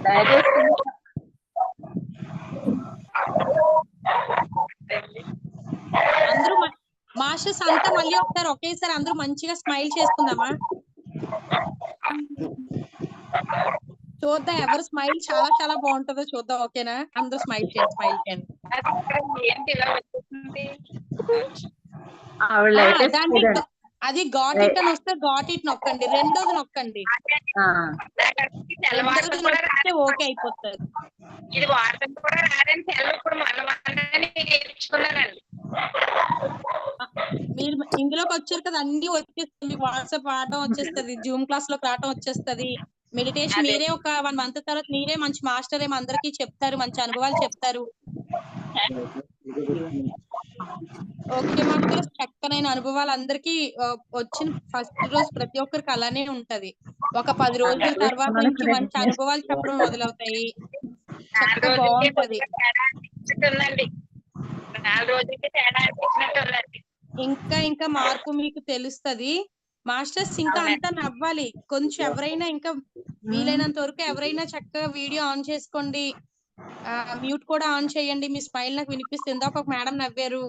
దయచేసి అందరూ మాస్టర్స్ అంతా మళ్ళీ ఒకసారి ఒకేసారి అందరూ మంచిగా స్మైల్ చేసుకుందామా? చూద్దాం ఎవరు స్మైల్ చాలా చాలా బాగుంటుందో చూద్దాం. ఓకేనా? అందరూ స్మైల్ చేయండి, స్మైల్ చేయండి. అది గాట్ ఇట్ అని వస్తే గాట్ ఇట్ నొక్కండి, రెండోది నొక్కండి, ఓకే అయిపోతుంది. ఇది వాడటం కూడా రాదని ఇప్పుడు మీరు ఇందులోకి వచ్చారు కదా, అన్ని వచ్చేస్తుంది. వాట్సాప్ రావటం వచ్చేస్తుంది, జూమ్ క్లాస్ లోకి రావటం వచ్చేస్తుంది. మెడిటేషన్ మీరే ఒక 1 month తర్వాత మీరే మంచి మాస్టర్ ఏమో అందరికీ చెప్తారు, మంచి అనుభవాలు చెప్తారు. ఓకే మాస్టర్, చక్కనైన అనుభవాలు అందరికి వచ్చిన ఫస్ట్ రోజు ప్రతి ఒక్కరికి అలానే ఉంటది. ఒక 10 రోజుల తర్వాత నుంచి మంచి అనుభవాలు చెప్పడం మొదలవుతాయి. చక్కగా బాగుంటది. ఇంకా ఇంకా మార్పు మీకు తెలుస్తది మాస్టర్స్. ఇంకా అంతా నవ్వాలి కొంచెం. ఎవరైనా ఇంకా వీలైనంత వరకు ఎవరైనా చక్కగా వీడియో ఆన్ చేసుకోండి, మ్యూట్ కూడా ఆన్ చేయండి. మీ స్మైల్ నాకు వినిపిస్తుంది. ఒక మేడం నవ్వారు,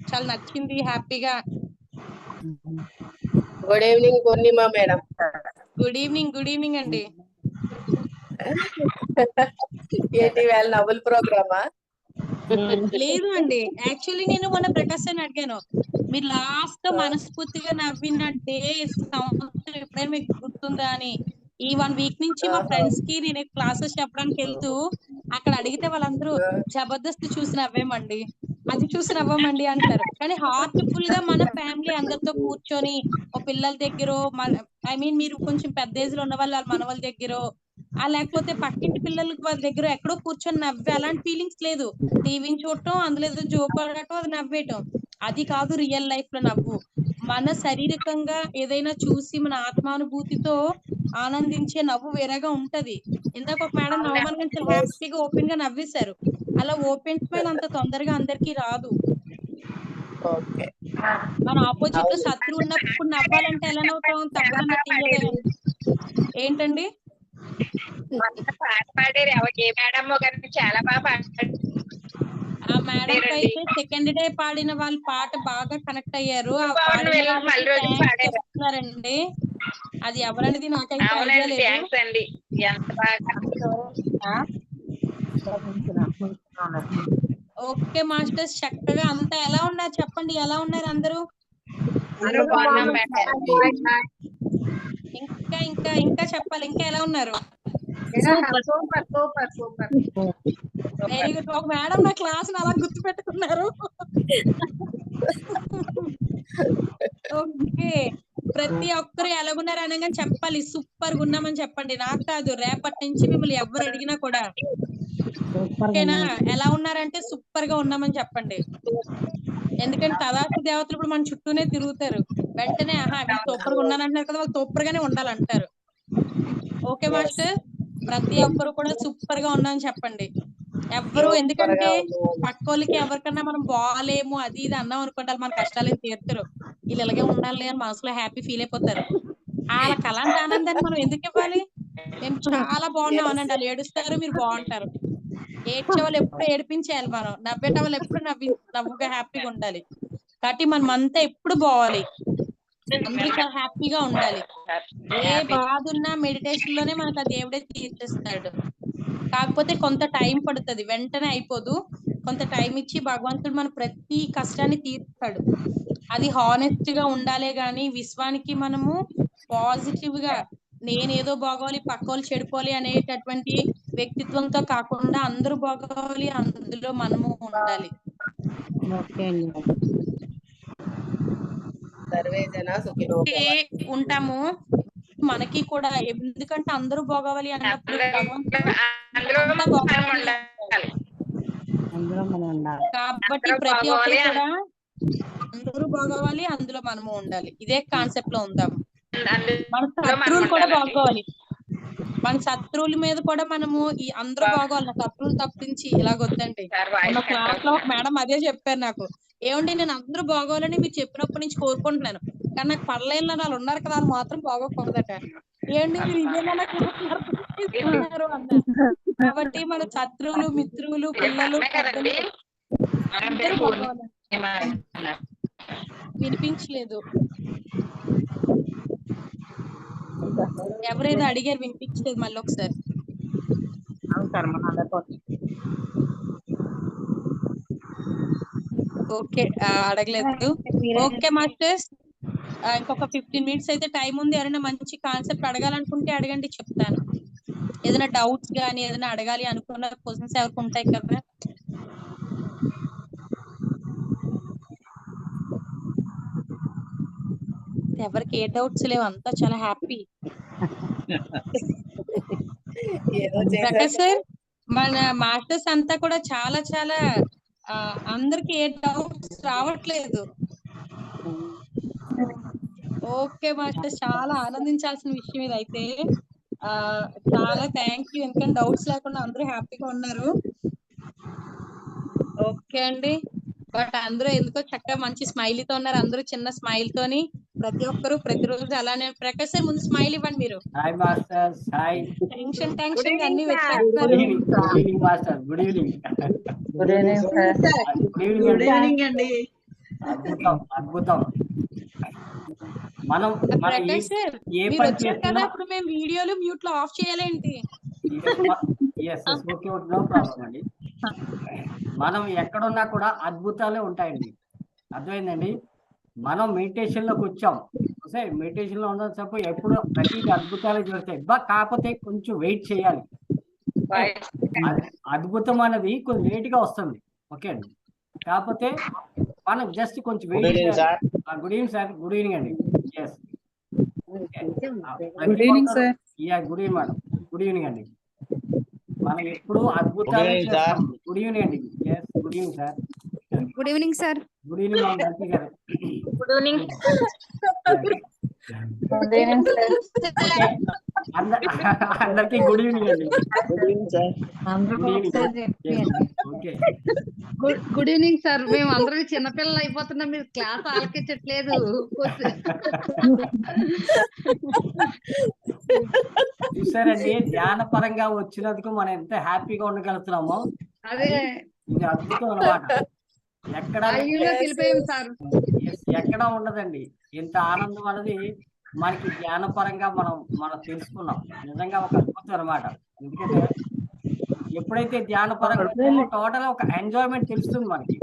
చాలా నచ్చింది, హ్యాపీగా. Good evening Purnima madam. Good evening, good evening అండి. ఏంటి వేళ నవ్వుల ప్రోగ్రామా? లేదు అండి, యాక్చువల్లీ నేను మొన్న ప్రకాశ్ అని అడిగాను, మీరు లాస్ట్ మనస్ఫూర్తిగా నవ్వినట్టే సంవత్సరం ఎప్పుడైనా మీకు గుర్తుందా అని. ఈ 1 week నుంచి మా ఫ్రెండ్స్ కి నేను క్లాసెస్ చెప్పడానికి వెళ్తూ అక్కడ అడిగితే వాళ్ళందరూ జబర్దస్త్ చూసి నవ్వేమండి, అది చూసి నవ్వమండి అంటారు. కానీ హార్ట్ఫుల్ గా మన ఫ్యామిలీ అందరితో కూర్చొని ఓ పిల్లల దగ్గర, ఐ మీన్ మీరు కొంచెం పెద్ద ఏజ్ లో ఉన్న వాళ్ళ మనవాళ్ళ దగ్గర, లేకపోతే పక్కింటి పిల్లలకి వాళ్ళ దగ్గర ఎక్కడో కూర్చొని నవ్వే అలాంటి ఫీలింగ్స్ లేదు. టీవీని చూడటం, అందులో ఏదో జోక్ ఆడటం, అది నవ్వేయటం, అది కాదు రియల్ లైఫ్ లో నవ్వు. మన శారీరకంగా ఏదైనా చూసి మన ఆత్మానుభూతితో ఆనందించే నవ్వు వేరేగా ఉంటది. ఇందాక ఒక మేడం నవ్వమని చాలా హ్యాపీగా ఓపెన్ గా నవ్వేశారు. అలా ఓపెన్ స్మైల్ అంత తొందరగా అందరికీ రాదు. మన ఆపోజిట్ లో శత్రువు ఉన్నప్పుడు నవ్వాలంటే ఎలా నవ్వుతాం? తగ్గదన్న తీయదే. ఏంటండి పాట పాడారు ఎవరికి? ఏ మేడమో కానీ చాలా బాగా పాడారు. ఆ మేడం అయితే సెకండ్ డే పాడిన వాళ్ళ పాట బాగా కనెక్ట్ అయ్యారు. ఆ పాడిన చెప్తున్నారండి, అది ఎవరనేది నాకైతే ఐడియా లేదు. ఓకే మాస్టర్స్, చక్కగా అంతా ఎలా ఉన్నారు చెప్పండి, ఎలా ఉన్నారు అందరూ? ఇంకా ఇంకా ఇంకా చెప్పాలి, ఇంకా ఎలా ఉన్నారు? Very good. ఒక మేడం నా క్లాస్ అలా గుర్తు పెట్టుకున్నారు. ఓకే, ప్రతి ఒక్కరు ఎలాగున్నారు అనగానే చెప్పాలి, సూపర్ గా ఉన్నామని చెప్పండి. నాకు కాదు, రేపటి నుంచి మిమ్మల్ని ఎవరు అడిగినా కూడా ఓకేనా, ఎలా ఉన్నారంటే సూపర్ గా ఉన్నామని చెప్పండి. ఎందుకంటే తదాస్తు దేవతలు ఇప్పుడు మన చుట్టూనే తిరుగుతారు. వెంటనే వీళ్ళు సూపర్ గా ఉన్నానంటున్నారు కదా, వాళ్ళు సూపర్ గానే ఉండాలంటారు. ఓకే మాస్టర్, ప్రతి ఒక్కరు కూడా సూపర్ గా ఉన్నామని చెప్పండి. ఎవ్వరు, ఎందుకంటే పక్కోళ్ళకి ఎవరికన్నా మనం బాగాలేము అది ఇది అన్నాం అనుకోండి, మన కష్టాలు తీరుతారు. వీళ్ళు ఇలాగే ఉండాలి అని మనసులో హ్యాపీ ఫీల్ అయిపోతారు. వాళ్ళకి అలాంటి ఆనందాన్ని మనం ఎందుకు ఇవ్వాలి? మేము చాలా బాగున్నాం అనండి, వాళ్ళు ఏడుస్తారు, మీరు బాగుంటారు. ఏడ్చే వాళ్ళు ఎప్పుడు ఏడిపించేయాలి, మనం నవ్వేట వాళ్ళు ఎప్పుడు నవ్వుగా హ్యాపీగా ఉండాలి. కాబట్టి మనం అంతా ఎప్పుడు బావాలి, అందరూ చాలా హ్యాపీగా ఉండాలి. ఏ బాధ ఉన్నా మెడిటేషన్ లోనే మనకు ఆ దేవుడే తీర్చేస్తాడు. కాకపోతే కొంత టైం పడుతుంది, వెంటనే అయిపోదు. కొంత టైం ఇచ్చి భగవంతుడు మన ప్రతి కష్టాన్ని తీర్చుతాడు. అది హానెస్ట్ గా ఉండాలే గాని విశ్వానికి మనము పాజిటివ్ గా నేనేదో బాగోవాలి పక్కోళ్ళు చెడిపోవాలి అనేటటువంటి వ్యక్తిత్వంతో కాకుండా అందరూ బాగోవాలి, అందులో మనము ఉండాలి. ఉంటాము మనకి కూడా, ఎందుకంటే అందరూ బాగోవాలి అన్నప్పుడు కాబట్టి ప్రతి ఒక్కరు కూడా అందరూ బాగోవాలి, అందులో మనము ఉండాలి. ఇదే కాన్సెప్ట్ లో ఉందాము. మన శత్రువులు కూడా బాగోవాలి, మన శత్రువుల మీద కూడా మనము ఈ అందరూ బాగోవాలి, శత్రువులు తప్పించి ఇలాగొద్దండి. మన క్లాస్ లో ఒక మేడం అదే చెప్పారు నాకు, ఏమండి నేను అందరూ బాగోవాలని మీరు చెప్పినప్పటి నుంచి కోరుకుంటున్నాను, కానీ నాకు పడలేని వాళ్ళు ఉన్నారు కదా, అని మాత్రం బాగోకూడదట. ఏంటి మీరు ఇదేనా నాకు చెప్తున్నారు? ఇస్తున్నారు అన్న. కాబట్టి మన శత్రువులు, మిత్రులు, పిల్లలు, పెద్దలు అందరూ మగవాళ్ళే. వినిపించలేదు. ఎవరైనా అడిగారు, వినిపించలేదు. మళ్ళీ ఒకసారి. ఓకే, అడగలేదు. ఓకే మాస్టర్స్, ఇంకొక 15 minutes అయితే టైం ఉంది. ఎవరైనా మంచి కాన్సెప్ట్ అడగాలనుకుంటే అడగండి, చెప్తాను. ఏదైనా డౌట్స్ గానీ ఏదైనా అడగాలి అనుకున్న క్వశ్చన్స్ ఎవరికి ఉంటాయి కదా. ఎవరికి ఏ డౌట్స్ లేవు, అంతా చాలా హ్యాపీ. ప్రకాష్ సార్, మన మాస్టర్స్ అంతా కూడా చాలా చాలా అందరికి ఏ డౌట్స్ రావట్లేదు. ఓకే మాస్టర్స్, చాలా ఆనందించాల్సిన విషయం ఇది అయితే. చాలా థ్యాంక్ యూ, ఎందుకంటే డౌట్స్ లేకుండా అందరూ హ్యాపీగా ఉన్నారు. ఓకే అండి. బట్ అందరూ ఎందుకో చక్కగా మంచి స్మైలీతో ఉన్నారు. అందరూ చిన్న స్మైల్ తోని ప్రతి ఒక్కరు ప్రతిరోజు అలానే. ప్రకాష్ సార్, ముందు స్మైల్ ఇవ్వండి మీరు. Hi masters, hi. టెన్షన్ అన్ని వచ్చేస్తారు. Good evening master, good evening. Good evening sir. Good evening అండి. అద్భుతం అద్భుతం. మనం ప్రకాష్ సార్, ఏ మీరు పని వచ్చారు కదా, చేస్తున్నా ఇప్పుడు మేము వీడియోలు మ్యూట్ లో ఆఫ్ చేయాలేంటి? నో ప్రాబ్లం అండి. మనం ఎక్కడున్నా కూడా అద్భుతాలే ఉంటాయండి. అర్థమైందండి. మనం మెడిటేషన్ లోకి వచ్చాం, మెడిటేషన్ లో ఉన్నసేపు ఎప్పుడు ప్రతి అద్భుతాలు జరుగుతాయి. కాకపోతే కొంచెం వెయిట్ చేయాలి. అద్భుతం అనేది కొంచెం లేట్ గా వస్తుంది. ఓకే అండి. కాకపోతే మనం జస్ట్ కొంచెం వెయిట్ చేయాలి. Good evening sir. Good evening అండి. Yes, good evening sir. Good evening madam. Good evening అండి. మనం ఎప్పుడు అద్భుతాలు చేస్తాం. గుడ్ ఈవినింగ్ అండి. Yes, good evening sir. Good evening sir. Good evening madam Ganti garu. Good evening. Good evening sir. అందరికి good evening అండి. Good evening sir. Okay, good evening sir. మేము అందరం చిన్నపిల్లలు అయిపోతున్నాం, మీరు క్లాస్ ఆలకించట్లేదు. చూసారండి, ధ్యాన పరంగా వచ్చినందుకు మనం ఎంత హ్యాపీగా ఉండగలుగుతున్నామో. అదే ఇది అద్భుతం అన్నమాట. ఎక్కడ తెలిపాము సార్. ఎక్కడ ఉండదండి ఇంత ఆనందం అనేది. మనకి ధ్యాన పరంగా మనం తెలుసుకున్నాం. నిజంగా ఒక అద్భుతం అన్నమాట. ఎందుకంటే ఎప్పుడైతే ధ్యాన పరంగా టోటల్ ఒక ఎంజాయ్మెంట్ తెలుస్తుంది, మనకి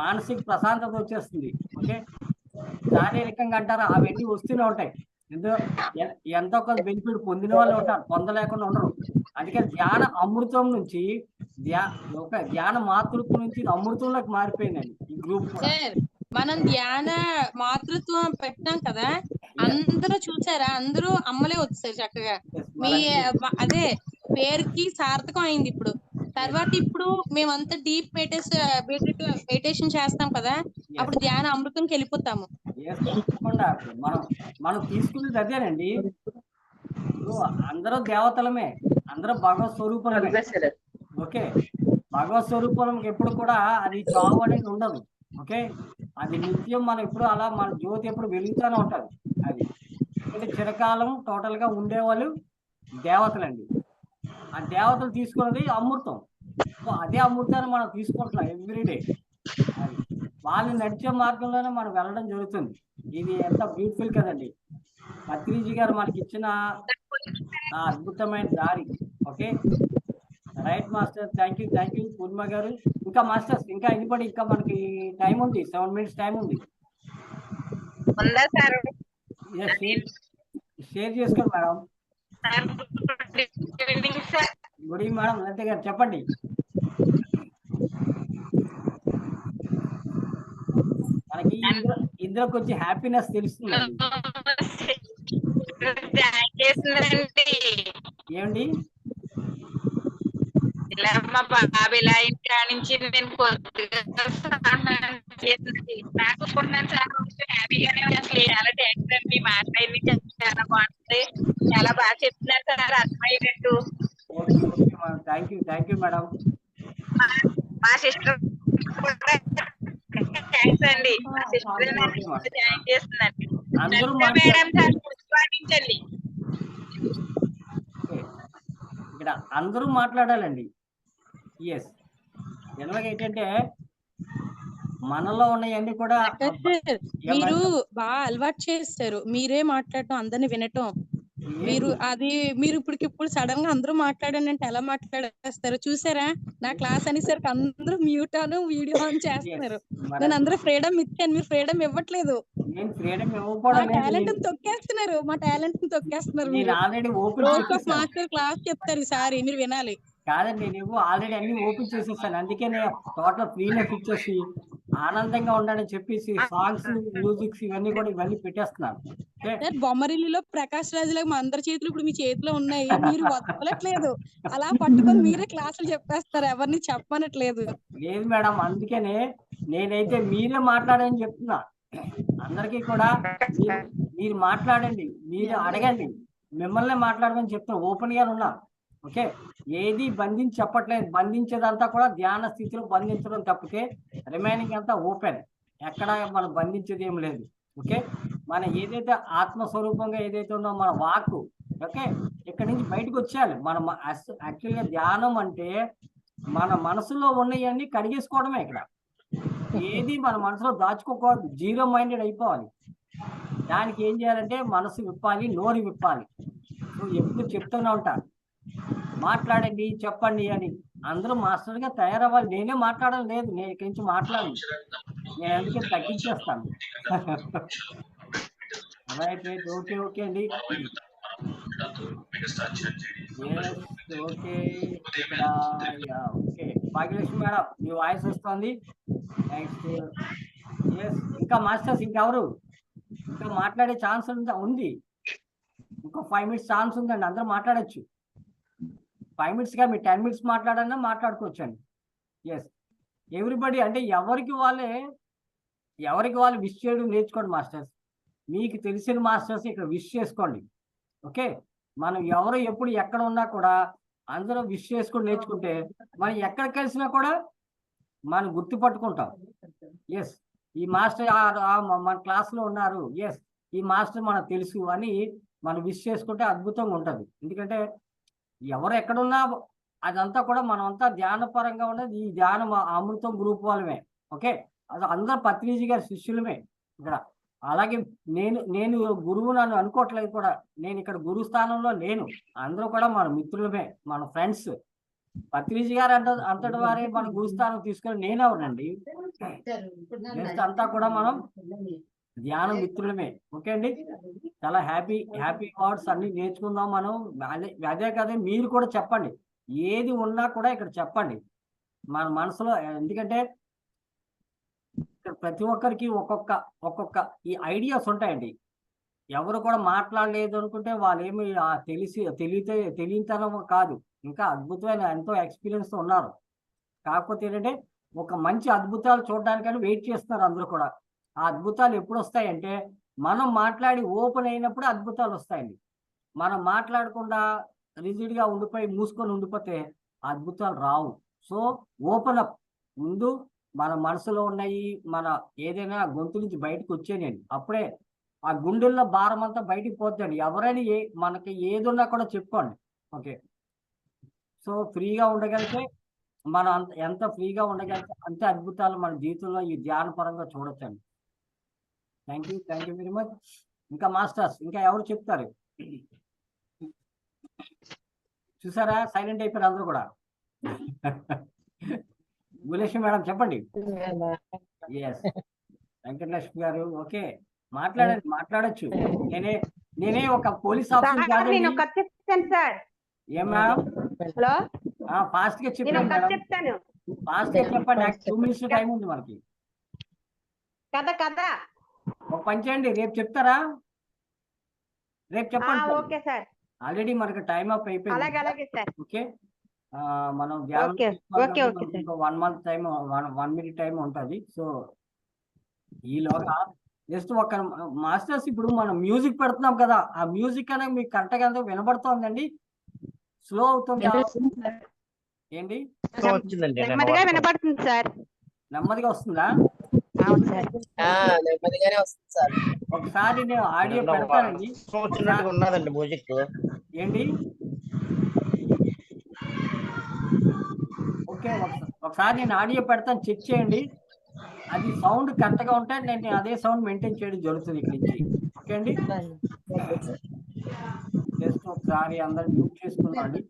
మానసిక ప్రశాంతత వచ్చేస్తుంది. ఓకే, శారీరకంగా అంటారా, అవన్నీ వస్తూనే ఉంటాయి. ఎంతో కొంత బెనిఫిట్ పొందిన వాళ్ళు ఉంటారు, పొందలేకుండా ఉండరు. అందుకే ధ్యాన అమృతం నుంచి ఒక ధ్యాన మాతృత్వం నుంచి అమృతంలోకి మారిపోయిందండి ఈ గ్రూప్. మనం ధ్యాన మాతృత్వం పెట్టినాం కదా, అందరూ చూసారా? అందరూ అమ్మలే వచ్చారు చక్కగా. మీ అదే పేరుకి సార్థకం అయింది ఇప్పుడు. తర్వాత ఇప్పుడు మేమంతా డీప్ మెడిటేషన్ చేస్తాం కదా, అప్పుడు ధ్యాన అమృతంకి వెళ్ళిపోతాము. మనం తీసుకునేది అదేనండి. అందరూ దేవతలమే, అందరూ భగవత్ స్వరూపమే. ఓకే, భగవత్ స్వరూపం ఎప్పుడు కూడా అది చావు అనేది ఉండదు. ఓకే, అది నిత్యం మనం ఎప్పుడు అలా మన జ్యోతి ఎప్పుడు వెలుగుతూనే ఉంటది. అది అంటే చిరకాలం టోటల్ గా ఉండేవాళ్ళు దేవతలండి. ఆ దేవతలు తీసుకున్నది అమృతం. సో అదే అమృతాన్ని మనం తీసుకుంటున్నాం ఎవ్రీడే. అది వాళ్ళు నడిచే మార్గంలోనే మనం వెళ్ళడం జరుగుతుంది. ఇది ఎంత బ్యూటిఫుల్ కదండి. పత్రిజీ గారు మనకి ఇచ్చిన అద్భుతమైన దారి. Okay, right master. Thank you Purnima garu. ఇంకా మాస్టర్స్ ఇంకా ఇదిపడి ఇంకా మనకి టైం ఉంది, 7 minutes టైం ఉంది. షేర్ చేసుకోండి madam. Good evening madam. Lalitha garu చెప్పండి. మనకి ఇందులోకి వచ్చి హ్యాపీనెస్ తెలుస్తుంది. ఏమండి మా బాబు ఇలా ఇంటి నుంచి నేను నాకు హ్యాపీగానే అసలు చాలా థ్యాంక్స్ అండి. మాట్లాడి చాలా బాగుంటుంది, చాలా బాగా చెప్తున్నారు సార్, అర్థమయ్యేటట్టు. Thank you madam. మా సిస్టర్ థ్యాంక్స్ అండి. మా సిస్టర్ జాయిన్ చేస్తుందండి మేడం సార్. పుష్పాటించండి. ఇక్కడ అందరూ మాట్లాడాలండి. ఎస్, జనరల్గా ఏంటంటే మనలో ఉన్నవన్నీ కూడా మీరు బాగా అలవాటు చేస్తారు, మీరే మాట్లాడటం, అందరిని వినటం. మీరు ఇప్పటికిప్పుడు సడన్ గా అందరూ మాట్లాడానంటే ఎలా మాట్లాడేస్తారు చూసారా? నా క్లాస్ అనేసరికి అందరూ మ్యూట్ ఆన్ వీడియో ఆన్ చేస్తున్నారు. నేను అందరూ ఫ్రీడమ్ ఇచ్చాను, మీరు ఫ్రీడమ్ ఇవ్వట్లేదు. మా టాలెంట్ తొక్కేస్తున్నారు, మీరు. మాస్టర్ క్లాస్ చెప్తారు ఈసారి, మీరు వినాలి. కాదండి, నేను ఆల్రెడీ అన్ని ఓపెన్ చేసేసాను. అందుకే నేను టోటల్ ఫ్రీనెస్ ఇచ్చేసి ఆనందంగా ఉండాలని చెప్పేసి సాంగ్స్, మ్యూజిక్స్ ఇవన్నీ పెట్టేస్తున్నాను. బొమ్మరిల్లులో ప్రకాష్ రాజ్ లాగా మా అందరి చేతులు ఇప్పుడు మీ చేతిలో ఉన్నాయి, మీరు వదలట్లేదు. అలా పట్టుకొని మీరే క్లాసులు చెప్పేస్తారు, ఎవరిని చెప్పనట్లేదు. లేదు మేడం, అందుకనే నేనైతే మీరే మాట్లాడని చెప్తున్నా. అందరికీ కూడా మీరు మాట్లాడండి, మీరు అడగండి, మిమ్మల్ని మాట్లాడమని చెప్తున్నా. ఓపెన్ గా ఉన్నా. ఓకే, ఏది బంధించి చెప్పట్లేదు. బంధించేదంతా కూడా ధ్యాన స్థితిలో బంధించడం తప్పితే రిమైనింగ్ అంతా ఓపెన్. ఎక్కడ మనం బంధించేది ఏం లేదు. ఓకే, మన ఏదైతే ఆత్మస్వరూపంగా ఏదైతే ఉందో మన వాక్కు, ఓకే, ఇక్కడి నుంచి బయటకు వచ్చేయాలి. మనం యాక్చువల్గా ధ్యానం అంటే మన మనసులో ఉన్నవన్నీ కడిగేసుకోవడమే. ఇక్కడ ఏది మన మనసులో దాచుకోకూడదు, జీరో మైండెడ్ అయిపోవాలి. దానికి ఏం చేయాలంటే మనసు విప్పాలి, నోరు విప్పాలి. సో ఎప్పుడు చెప్తూనే ఉంటాను, మాట్లాడండి, చెప్పండి అని. అందరూ మాస్టర్గా తయారవ్వాలి. నేనే మాట్లాడడం లేదు, నేను ఇక్కడి నుంచి మాట్లాడను. నేను అందుకే తగ్గించేస్తాను. రైట్ రైట్, ఓకే ఓకే అండి. ఓకే, ఇక్కడ ఓకే. భాగ్యలక్ష్మి మేడం, మీ వాయిస్ వస్తుంది. నెక్స్ట్ ఎస్, ఇంకా మాస్టర్స్ ఇంకెవరు? ఇంకా మాట్లాడే ఛాన్స్ ఉంది. ఇంకో 5 minutes ఛాన్స్ ఉందండి, అందరూ మాట్లాడచ్చు. 5 minutes గా మీరు 10 minutes మాట్లాడన్నా మాట్లాడుకోవచ్చండి. ఎస్, ఎవ్రీబడి అంటే ఎవరికి వాళ్ళు విష్ చేయడం నేర్చుకోండి మాస్టర్స్. మీకు తెలిసిన మాస్టర్స్ ఇక్కడ విష్ చేసుకోండి. ఓకే, మనం ఎవరు ఎప్పుడు ఎక్కడ ఉన్నా కూడా అందరూ విష్ చేసుకొని నేర్చుకుంటే మనం ఎక్కడ కలిసినా కూడా మనం గుర్తుపట్టుకుంటాం. ఎస్, ఈ మాస్టర్ మన క్లాస్లో ఉన్నారు, ఎస్ ఈ మాస్టర్ మనకు తెలుసు అని మనం విష్ చేసుకుంటే అద్భుతంగా ఉంటుంది. ఎందుకంటే ఎవరు ఎక్కడున్నా అదంతా కూడా మనం అంతా ధ్యానపరంగా ఉన్నది. ఈ ధ్యానం అమృతం గ్రూప్ వాళ్ళమే. ఓకే, అది అందరూ పత్రిజీ గారి శిష్యులమే ఇక్కడ. అలాగే నేను గురువు నన్ను అనుకోవట్లేదు కూడా, నేను ఇక్కడ గురువు స్థానంలో లేను. అందరూ కూడా మన మిత్రులమే, మన ఫ్రెండ్స్. పత్రిజీ గారు అంతటి వారే మన గురుస్థానం తీసుకొని నేనెవరండి? అంతా కూడా మనం ధ్యాన మిత్రులమే. ఓకే అండి, చాలా హ్యాపీ వర్డ్స్ అన్ని నేర్చుకుందాం మనం. అదే కదా, మీరు కూడా చెప్పండి, ఏది ఉన్నా కూడా ఇక్కడ చెప్పండి మన మనసులో. ఎందుకంటే ఇక్కడ ప్రతి ఒక్కరికి ఒక్కొక్క ఈ ఐడియాస్ ఉంటాయండి. ఎవరు కూడా మాట్లాడలేదు అనుకుంటే వాళ్ళు ఏమి తెలియతనం కాదు, ఇంకా అద్భుతమైన ఎంతో ఎక్స్పీరియన్స్ ఉన్నారు. కాకపోతే ఏంటంటే ఒక మంచి అద్భుతాలు చూడడానికని వెయిట్ చేస్తున్నారు అందరూ కూడా. ఆ అద్భుతాలు ఎప్పుడు వస్తాయంటే మనం మాట్లాడి ఓపెన్ అయినప్పుడు అద్భుతాలు వస్తాయండి. మనం మాట్లాడకుండా రిజిడ్గా మూసుకొని ఉండిపోతే అద్భుతాలు రావు. సో ఓపెన్ అప్, ముందు మన మనసులో ఉన్నాయి, మన ఏదైనా గొంతు నుంచి బయటకు వచ్చేయండి. అప్పుడే ఆ గుండెల్లో భారం అంతా బయటికి పోతుంది. ఎవరైనా మనకి ఏదున్నా కూడా చెప్పుకోండి. ఓకే, సో ఫ్రీగా ఉండగలిగితే మనం ఎంత ఫ్రీగా ఉండగలిగితే అంతే అద్భుతాలు మన జీవితంలో ఈ ధ్యాన పరంగా చూడొచ్చండి. Thank you very much. ఇంకా మాస్టర్స్ ఇంకా ఎవరు చెప్తారు? చూసారా, సైలెంట్ అయిపోయారు అందరూ కూడా. భూలక్ష్మి మేడం చెప్పండి. ఎస్, వెంకటలక్ష్మి గారు ఓకే, మాట్లాడచ్చు. నేనే ఒక పోలీస్ ఆఫీసర్ కాదండి. ఏం మేడం? హలో, ఫాస్ట్ గా చెప్పండి మేడం, ఫాస్ట్ గా చెప్పండి. నాకు 2 minutes టైం ఉంది మనకి. కదా ఒక పని చేయండి, రేపు చెప్తారా? రేపు చెప్పండి. ఓకే సార్, ఆల్రెడీ మనకి టైం అప్ అయిపోయింది. అలాగే సార్. ఓకే, మనం 1 month టైం, 1 minute టైం ఉంటుంది. సో ఈలోగా జస్ట్ ఒక మాస్టర్స్ ఇప్పుడు మనం మ్యూజిక్ పెడుతున్నాం కదా, ఆ మ్యూజిక్ అనేది మీకు కరెక్ట్గా వినబడుతోందండి? స్లో అవుతుంది ఏంటి? నెమ్మదిగా వినపడుతుంది సార్. నెమ్మదిగా వస్తుందా? నెమ్మదిగానే వస్తుంది సార్. ఒకసారి నేను ఆడియో పెడతానండి. ఉన్నదండి మ్యూజిక్. ఏంటి ఓకే, ఒకసారి నేను ఆడియో పెడతాను, చెక్ చేయండి. అది సౌండ్ కరెక్ట్ గా ఉంటే నేను అదే సౌండ్ మెయింటైన్ చేయడం జరుగుతుంది ఇక్కడ నుంచి. ఓకే అండి, జస్ట్ ఒకసారి అందరు మ్యూట్ చేసుకున్నాండి.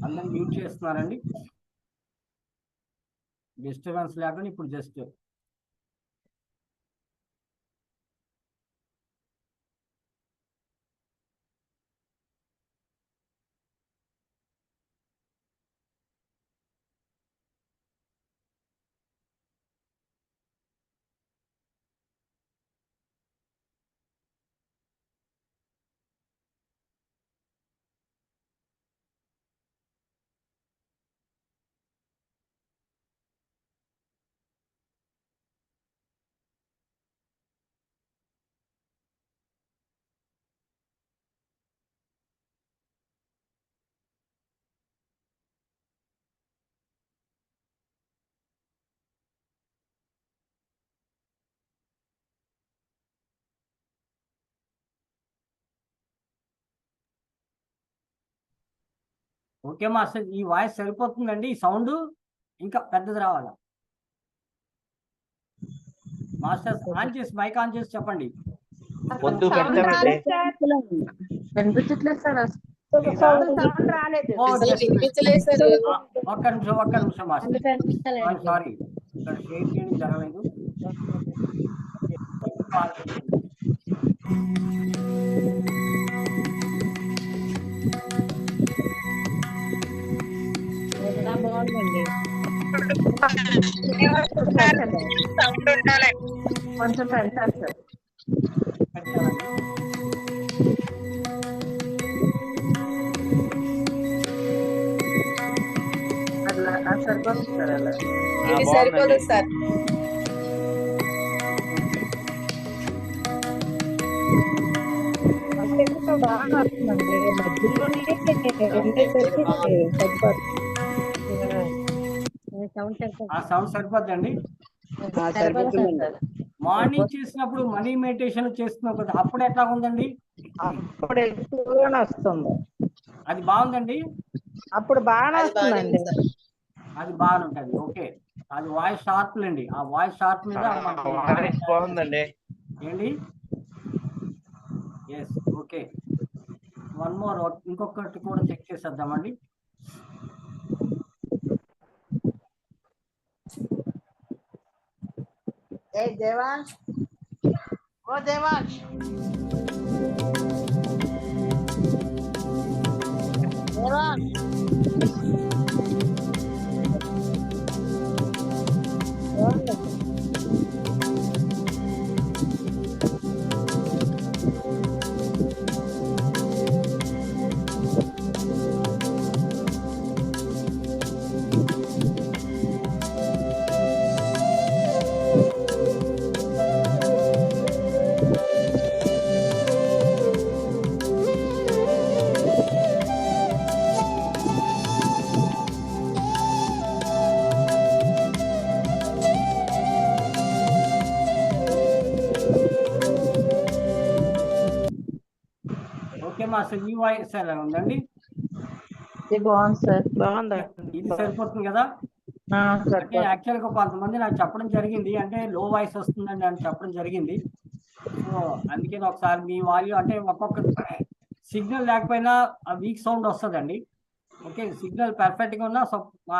అందరు మ్యూట్ చేస్తున్నారండి, డిస్టర్బెన్స్ లేకుండా. ఇప్పుడు జస్ట్ ఓకే మాస్టర్, ఈ వాయిస్ సరిపోతుందండి? ఈ సౌండ్ ఇంకా పెద్దది రావాలా? మాస్టర్ ఆన్ చేసి, మైక్ ఆన్ చేసి చెప్పండి. పొద్దు పెట్టండి. వినిపించట్లేదు సార్, ఓ, అసలు just వినిపించలేదు సార్. ఒక్క నిమిషం మాస్టర్, సారీ, ఇక్కడ షేర్ చేయడం జరగలేదు. బాగుందండి, సౌండ్ ఉండాలి. కొంచెం పెంచాలి సార్. అలా సరిపోతుంది సార్, అలా ఇది సరిపోదు సార్. బాగా వస్తుందండి, మధ్యలోనే ఆ సౌండ్ సరిపోద్దండి. మార్నింగ్ చేసినప్పుడు మనీ మెడిటేషన్ చేస్తున్నప్పుడు అప్పుడు ఎట్లా ఉందండి? అప్పుడు ఎక్కువగానే వస్తుంది, అది బాగుందండి, అప్పుడు బాగానే అది బాగానే వస్తుందండి. ఉంది సార్. అది బాగానే ఉంటుంది. ఓకే, అది వాయిస్ షార్ప్ అండి. ఆ వాయిస్ షార్ప్ మీద వాయిస్ బాగుందండి. ఏంటి? Yes, okay. వన్ మోర్, ఇంకొకటి కూడా చెక్ చేసేద్దామండి. ఏ దేవాంశ్, ఓ దేవాంశ్, దేవాంశ్, ఓకే మాస్టర్, ఈ వాయిస్ ఎలా ఉందండి? బాగుంది సార్, బాగుంది. ఇది సరిపోతుంది కదా? అంటే యాక్చువల్ గా కొంతమంది నాకు చెప్పడం జరిగింది, అంటే లో వాయిస్ వస్తుందండి అని చెప్పడం జరిగింది. సో అందుకని ఒకసారి మీ వాల్యూ, అంటే ఒక్కొక్క సిగ్నల్ లేకపోయినా ఆ వీక్ సౌండ్ వస్తుందండి. ఓకే, సిగ్నల్ పర్ఫెక్ట్ గా ఉన్నా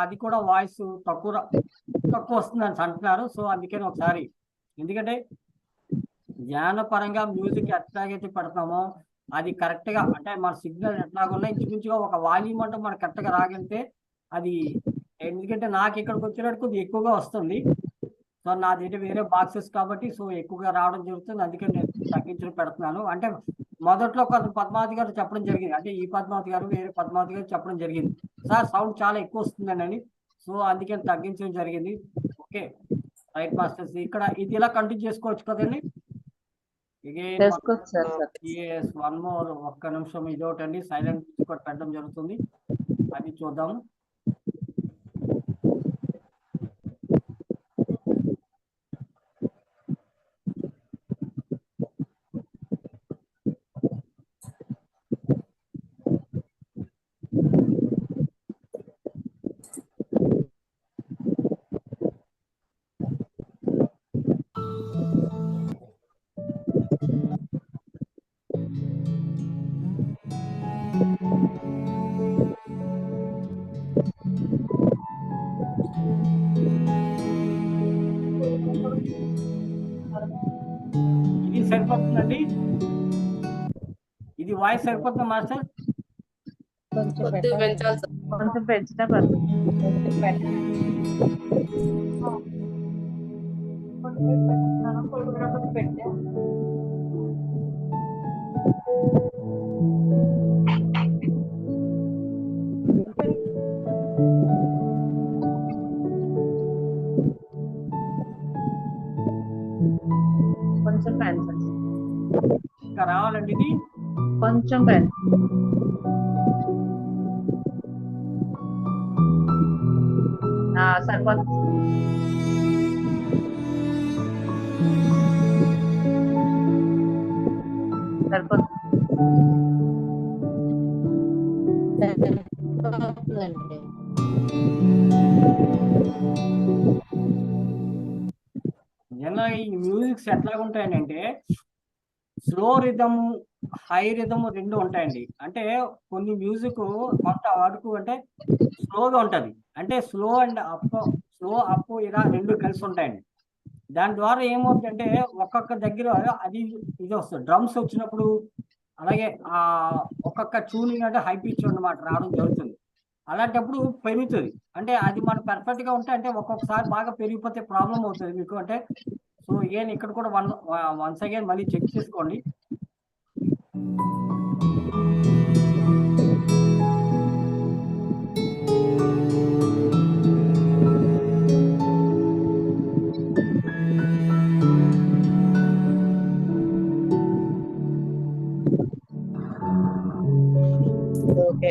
అది కూడా వాయిస్ తక్కువ వస్తుందని అంటున్నారు. సో అందుకని ఒకసారి, ఎందుకంటే జ్ఞానపరంగా మ్యూజిక్ ఎట్లాగైతే పెడతామో అది కరెక్ట్ గా, అంటే మన సిగ్నల్ ఎట్లాగున్నా ఇంచుమించుగా ఒక వాల్యూమ్ అంటే మనకు కరెక్ట్ గా రాగలిగితే అది, ఎందుకంటే నాకు ఇక్కడికి వచ్చినట్టు కొద్దిగా ఎక్కువగా వస్తుంది. సో నాది వేరే బాక్సెస్ కాబట్టి సో ఎక్కువగా రావడం జరుగుతుంది. అందుకని నేను తగ్గించుకుని పెడుతున్నాను. అంటే మొదట్లో కొంత పద్మావతి గారు చెప్పడం జరిగింది, అంటే ఈ పద్మావతి గారు వేరే పద్మావతి గారు చెప్పడం జరిగింది, సార్ సౌండ్ చాలా ఎక్కువ వస్తుందండి అని. సో అందుకని తగ్గించడం జరిగింది. ఓకే రైట్ మాస్టర్స్, ఇక్కడ ఇది ఇలా కంటిన్యూ చేసుకోవచ్చు కదండి. వన్ మోర్, ఒక్క నిమిషం, ఇదొకటండి సైలెంట్ కూడా పెట్టడం జరుగుతుంది, అది చూద్దాము. ఇది సరిపోతుందండి, ఇది వాయిస్ సరిపోతుందా మాస్టర్? కొద్దిగా పెంచాలి సార్. కొంచెం పెంచినా పర్లేదు. కొంచెం పెంచండి, ఇంకా రావాలండి ఇది. కొంచెం పెంచండి. సరిపోతుంది. సరిపోతుంది. జనరల్ ఈ మ్యూజిక్స్ ఎట్లా ఉంటాయంటే స్లో రిథమ్, హై రిథమ్ రెండు ఉంటాయండి. అంటే కొన్ని మ్యూజిక్ కొంత వరకు అంటే స్లోగా ఉంటది, అంటే slow and up, slow up ఇలా రెండు కలిసి ఉంటాయండి. దాని ద్వారా ఏమవుతుందంటే ఒక్కొక్క దగ్గర అది ఇది వస్తుంది, డ్రమ్స్ వచ్చినప్పుడు అలాగే ఆ ఒక్కొక్క ట్యూనింగ్ అంటే హై పిచ్ అన్నమాట రావడం జరుగుతుంది. అలాంటప్పుడు పెరుగుతుంది, అంటే అది మనం పర్ఫెక్ట్ గా ఉంటే అంటే ఒక్కొక్కసారి బాగా పెరిగిపోతే ప్రాబ్లం అవుతుంది మీకు. అంటే సో ఏం ఇక్కడ కూడా వన్స్ అగైన్ మళ్ళీ చెక్ చేసుకోండి. ఓకే.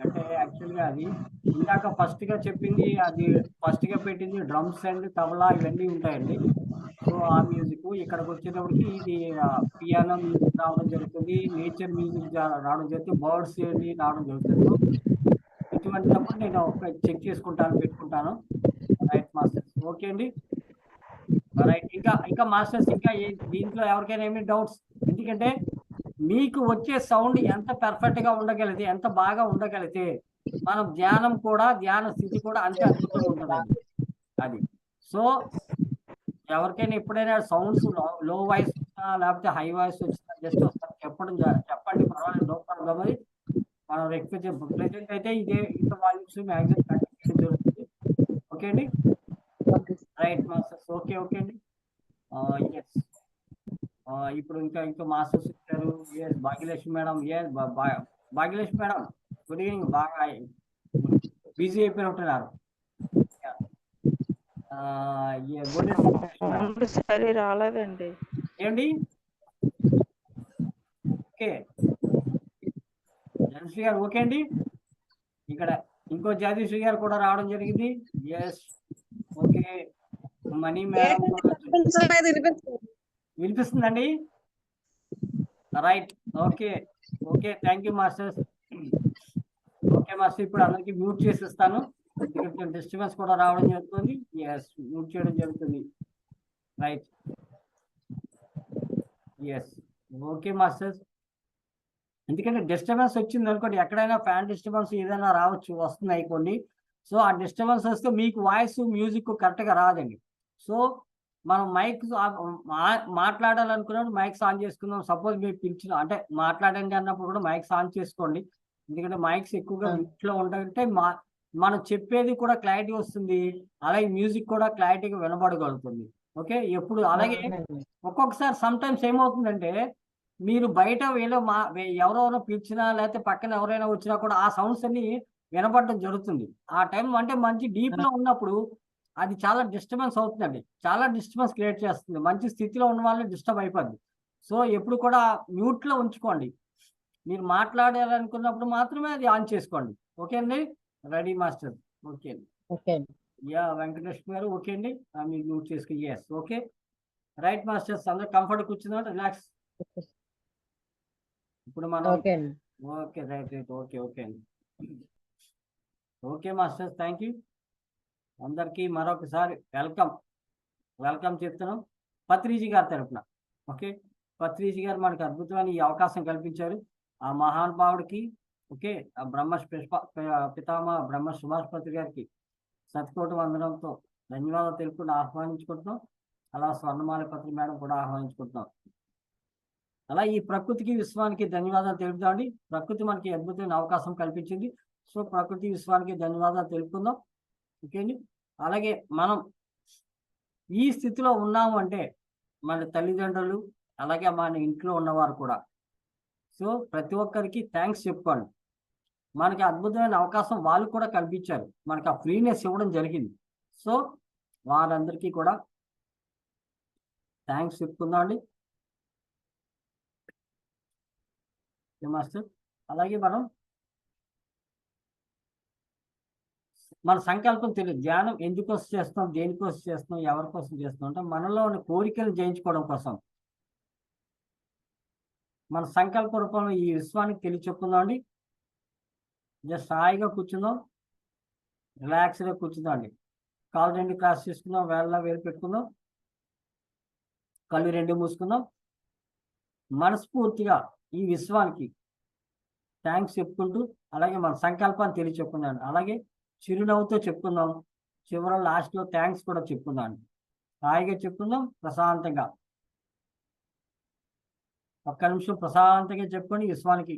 అంటే యాక్చువల్గా అది ఇందాక ఫస్ట్ గా చెప్పింది, అది ఫస్ట్ గా పెట్టింది డ్రమ్స్ అండ్ తబలా ఇవన్నీ ఉంటాయండి. సో ఆ మ్యూజిక్ ఇక్కడికి వచ్చేటప్పటికి ఇది పియానో మ్యూజిక్ రావడం జరుగుతుంది, నేచర్ మ్యూజిక్ రావడం జరుగుతుంది, బర్డ్స్ రావడం జరుగుతుంది. ఇటువంటిప్పుడు నేను ఒక చెక్ చేసుకుంటాను, పెట్టుకుంటాను. రైట్ మాస్టర్స్, ఓకే అండి. రైట్, ఇంకా మాస్టర్స్ ఇంకా దీంట్లో ఎవరికైనా ఏమి డౌట్స్? ఎందుకంటే మీకు వచ్చే సౌండ్ ఎంత పర్ఫెక్ట్ గా ఉండగలిగితే, ఎంత బాగా ఉండగలిగితే మనం ధ్యాన స్థితి కూడా అంతే అద్భుతంగా ఉంటుంది అది. సో ఎవరికైనా ఎప్పుడైనా సౌండ్స్ లో వాయిస్ వచ్చినా లేకపోతే హై వాయిస్ వచ్చినా జస్ట్ ఒకసారి చెప్పండి, పర్వాలేదు, నో ప్రాబ్లం. అది మనం రెక్టిఫై ప్రెసెంట్ అయితే ఇదే ఇంత వాయిస్ మ్యాక్సిమం కంటిన్యూ జరుగుతుంది. ఓకే అండి. రైట్ మాస్టర్స్, ఓకే అండి. ఎస్, ఇప్పుడు ఇంకా మాస్టర్స్ ఇచ్చారు. Yes Bhagyalakshmi madam, yes Bhagyalakshmi madam, good evening. బాగా బిజీ అయిపోయినట్టున్నారు. సరే రాలేదండి ఏంటి? ఓకే జగదీశ్వరి గారు, ఓకే అండి. ఇక్కడ ఇంకో జగదీశ్వరి గారు కూడా రావడం జరిగింది. Yes, okay. మనీ మేడం వినిపిస్తుందండి? Right, okay thank you masters. Okay master, ఇప్పుడు అందరికి మ్యూట్ చేసిస్తాను, ఎందుకంటే డిస్టర్బెన్స్ కూడా రావడం జరుగుతుంది. ఎస్, మ్యూట్ చేయడం జరుగుతుంది. Right, yes, okay masters. ఎందుకంటే డిస్టర్బెన్స్ వచ్చింది అనుకోండి, ఎక్కడైనా ఫ్యాన్ డిస్టర్బెన్స్ ఏదైనా రావచ్చు, వస్తున్నాయి కొన్ని. సో ఆ డిస్టర్బెన్స్ వస్తే మీకు వాయిస్ మ్యూజిక్ కరెక్ట్గా రాదండి. సో మనం మైక్ మాట్లాడాలనుకున్నప్పుడు మైక్స్ ఆన్ చేసుకుందాం. సపోజ్ మీరు పిలిచిన అంటే మాట్లాడండి అన్నప్పుడు కూడా మైక్స్ ఆన్ చేసుకోండి, ఎందుకంటే మైక్స్ ఎక్కువగా ఇంట్లో ఉంటే మనం చెప్పేది కూడా క్లారిటీ వస్తుంది, అలాగే మ్యూజిక్ కూడా క్లారిటీగా వినబడగలుగుతుంది. ఓకే, ఎప్పుడు అలాగే ఒక్కొక్కసారి సమ్ టైమ్స్ ఏమవుతుందంటే మీరు బయట ఎవరెవరో పిలిచినా లేకపోతే పక్కన ఎవరైనా వచ్చినా కూడా ఆ సౌండ్స్ అన్ని వినపడడం జరుగుతుంది. ఆ టైం అంటే మంచి డీప్ లో ఉన్నప్పుడు అది చాలా డిస్టర్బెన్స్ అవుతుందండి, చాలా డిస్టర్బెన్స్ క్రియేట్ చేస్తుంది, మంచి స్థితిలో ఉన్న వాళ్ళని డిస్టర్బ్ అయిపోద్ది. సో ఎప్పుడు కూడా మ్యూట్ లో ఉంచుకోండి, మీరు మాట్లాడాలనుకున్నప్పుడు మాత్రమే అది ఆన్ చేసుకోండి. ఓకే అండి. Ready master? ఓకే అండి. యా వెంకటేశ్వర గారు, ఓకే అండి, మీరు మ్యూట్ చేసుకుని. Yes, okay. రైట్ మాస్టర్స్, అందరూ కంఫర్ట్ కూర్చుందా, రిలాక్స్. ఇప్పుడు మనం ఓకే రైట్, ఓకే అండి. Okay masters, thank you. అందరికీ మరొకసారి వెల్కమ్ చెప్తున్నాం పత్రిజీ గారి తరఫున. ఓకే, పత్రిజీ గారు మనకు అద్భుతమైన ఈ అవకాశం కల్పించారు. ఆ మహానుభావుడికి, ఓకే, ఆ పితామహ బ్రహ్మ సుభాష్ పత్రి గారికి శతకోటి వందనంతో ధన్యవాదాలు తెలుపుకుంటూ ఆహ్వానించుకుంటున్నాం. అలా స్వర్ణమాల పత్రి మేడం కూడా ఆహ్వానించుకుంటున్నాం. అలా ఈ ప్రకృతికి విశ్వానికి ధన్యవాదాలు తెలుపుతామండి. ప్రకృతి మనకి అద్భుతమైన అవకాశం కల్పించింది. సో ప్రకృతి విశ్వానికి ధన్యవాదాలు తెలుపుకుందాం. ఓకే అండి. అలాగే మనం ఈ స్థితిలో ఉన్నాము అంటే మన తల్లిదండ్రులు అలాగే మన ఇంట్లో ఉన్నవారు కూడా. సో ప్రతి ఒక్కరికి థ్యాంక్స్ చెప్పుకోండి. మనకి అద్భుతమైన అవకాశం వాళ్ళు కూడా కల్పించారు. మనకి ఆ ఫ్రీనెస్ ఇవ్వడం జరిగింది. సో వారందరికీ కూడా థ్యాంక్స్ చెప్పుకుందాం అండి. మాస్టర్ అలాగే మన సంకల్పం తెలియదు. ధ్యానం ఎందుకోసం చేస్తాం, దేనికోసం చేస్తున్నాం, ఎవరి కోసం చేస్తున్నాం అంటే మనలో ఉన్న కోరికలు జయించుకోవడం కోసం. మన సంకల్ప రూపంలో ఈ విశ్వానికి తెలియచెప్పుకుందాం అండి. జస్ట్ హాయిగా కూర్చుందాం, రిలాక్స్గా కూర్చుందాం అండి. కాళ్ళు 2 క్రాస్ చేసుకుందాం, వేళ్ళ వేలు పెట్టుకుందాం, కళ్ళు 2 మూసుకుందాం. మనస్ఫూర్తిగా ఈ విశ్వానికి థ్యాంక్స్ చెప్పుకుంటూ అలాగే మన సంకల్పాన్ని తెలియచెప్పుకుందాం. అలాగే చిరునవ్వుతో చెప్పుకుందాం. చివరి లాస్ట్లో థ్యాంక్స్ కూడా చెప్పుకుందాం. హాయిగా చెప్పుకుందాం ప్రశాంతంగా. ఒక్క నిమిషం ప్రశాంతంగా చెప్పుకొని విశ్వానికి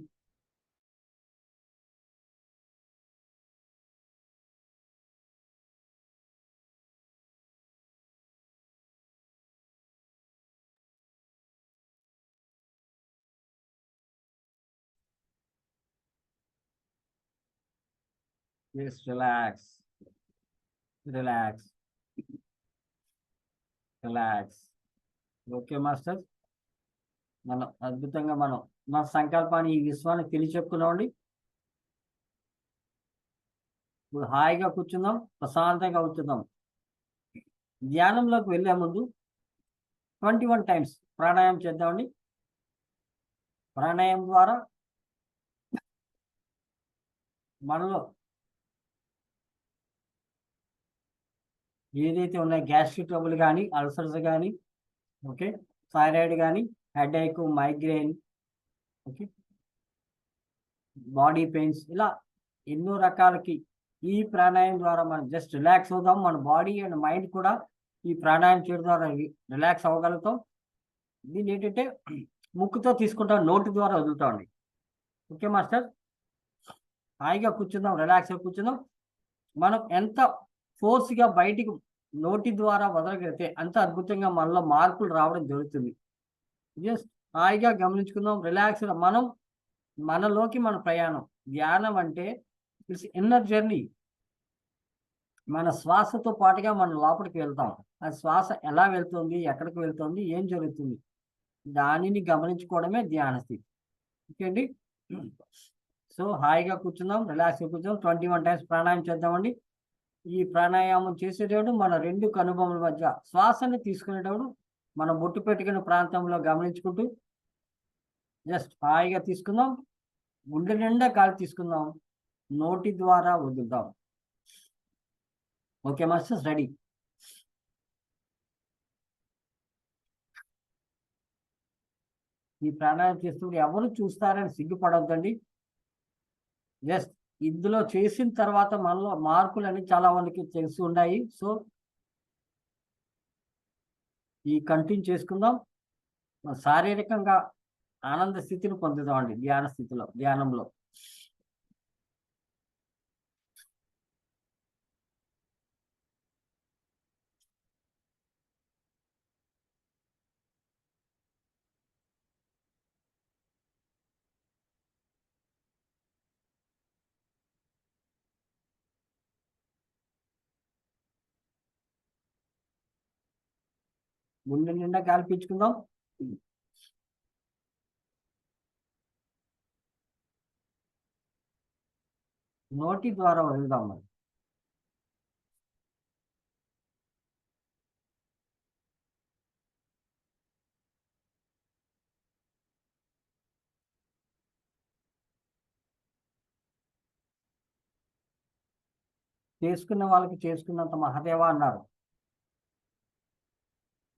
relax relax relax. Okay master, మనం అద్భుతంగా మన సంకల్పాన్ని ఈ విశ్వానికి తెలియచెప్పుకున్నామండి. ఇప్పుడు హాయిగా కూర్చుందాం, ప్రశాంతంగా కూర్చుందాం. ధ్యానంలోకి వెళ్ళే ముందు 21 టైమ్స్ ప్రాణాయామం చేద్దామండి. ప్రాణాయామం ద్వారా మనలో ఏదైతే ఉన్నాయో గ్యాస్ట్రిక్ ట్రబుల్ కానీ, అల్సర్స్ కానీ, ఓకే, థైరాయిడ్ కానీ, headache, migraine, okay, body pains, ఇలా ఎన్నో రకాలకి ఈ ప్రాణాయామం ద్వారా మనం జస్ట్ రిలాక్స్ అవుతాం. మన బాడీ అండ్ మైండ్ కూడా ఈ ప్రాణాయామం చేయడం ద్వారా రిలాక్స్ అవ్వగలుగుతాం. దీన్ని ఏంటంటే ముక్కుతో తీసుకుంటాం, నోటి ద్వారా వదులుతామండి. ఓకే మాస్టర్, హాయిగా కూర్చుందాం, రిలాక్స్గా కూర్చుందాం. మనం ఎంత ఫోర్స్గా బయటికి నోటి ద్వారా వదలగలిగితే అంత అద్భుతంగా మనలో మార్పులు రావడం జరుగుతుంది. జస్ట్ హాయిగా గమనించుకుందాం, రిలాక్స్గా మనలోకి మన ప్రయాణం. ధ్యానం అంటే ఇట్స్ ఇన్నర్ జర్నీ. మన శ్వాసతో పాటుగా మనం లోపలికి వెళ్తాం. ఆ శ్వాస ఎలా వెళ్తుంది, ఎక్కడికి వెళ్తుంది, ఏం జరుగుతుంది, దానిని గమనించుకోవడమే ధ్యాన స్థితి. ఓకే అండి. సో హాయిగా కూర్చుందాం, రిలాక్స్గా కూర్చుందాం. 21 టైమ్స్ ప్రాణాయామం చేద్దామండి. ఈ ప్రాణాయామం చేసేటప్పుడు మన 2 కనుబొమ్మల మధ్య శ్వాసని తీసుకునేటప్పుడు మనం బొట్టు పెట్టుకునే ప్రాంతంలో గమనించుకుంటూ జస్ట్ హాయిగా తీసుకుందాం. గుండె నిండా గాలి తీసుకుందాం, నోటి ద్వారా వదులుదాం. Okay masters, ready? ఈ ప్రాణాయామం చేస్తున్నప్పుడు ఎవరు చూస్తారని సిగ్గుపడవద్దండి. జస్ట్ ఇందులో చేసిన తర్వాత మనలో మార్పులని చాలా మందికి తెలిసి ఉన్నాయి. సో ఈ కంటిన్యూ చేసుకుందాం. శారీరకంగా ఆనంద స్థితిని పొందుదాం అండి ధ్యానంలో. గుండె నిండా గాలి పీల్చుకుందాం. నోటి ద్వారా వదులుదాం. మరి చేసుకున్న వాళ్ళకి చేసుకున్నంత మహదేవ అన్నారు.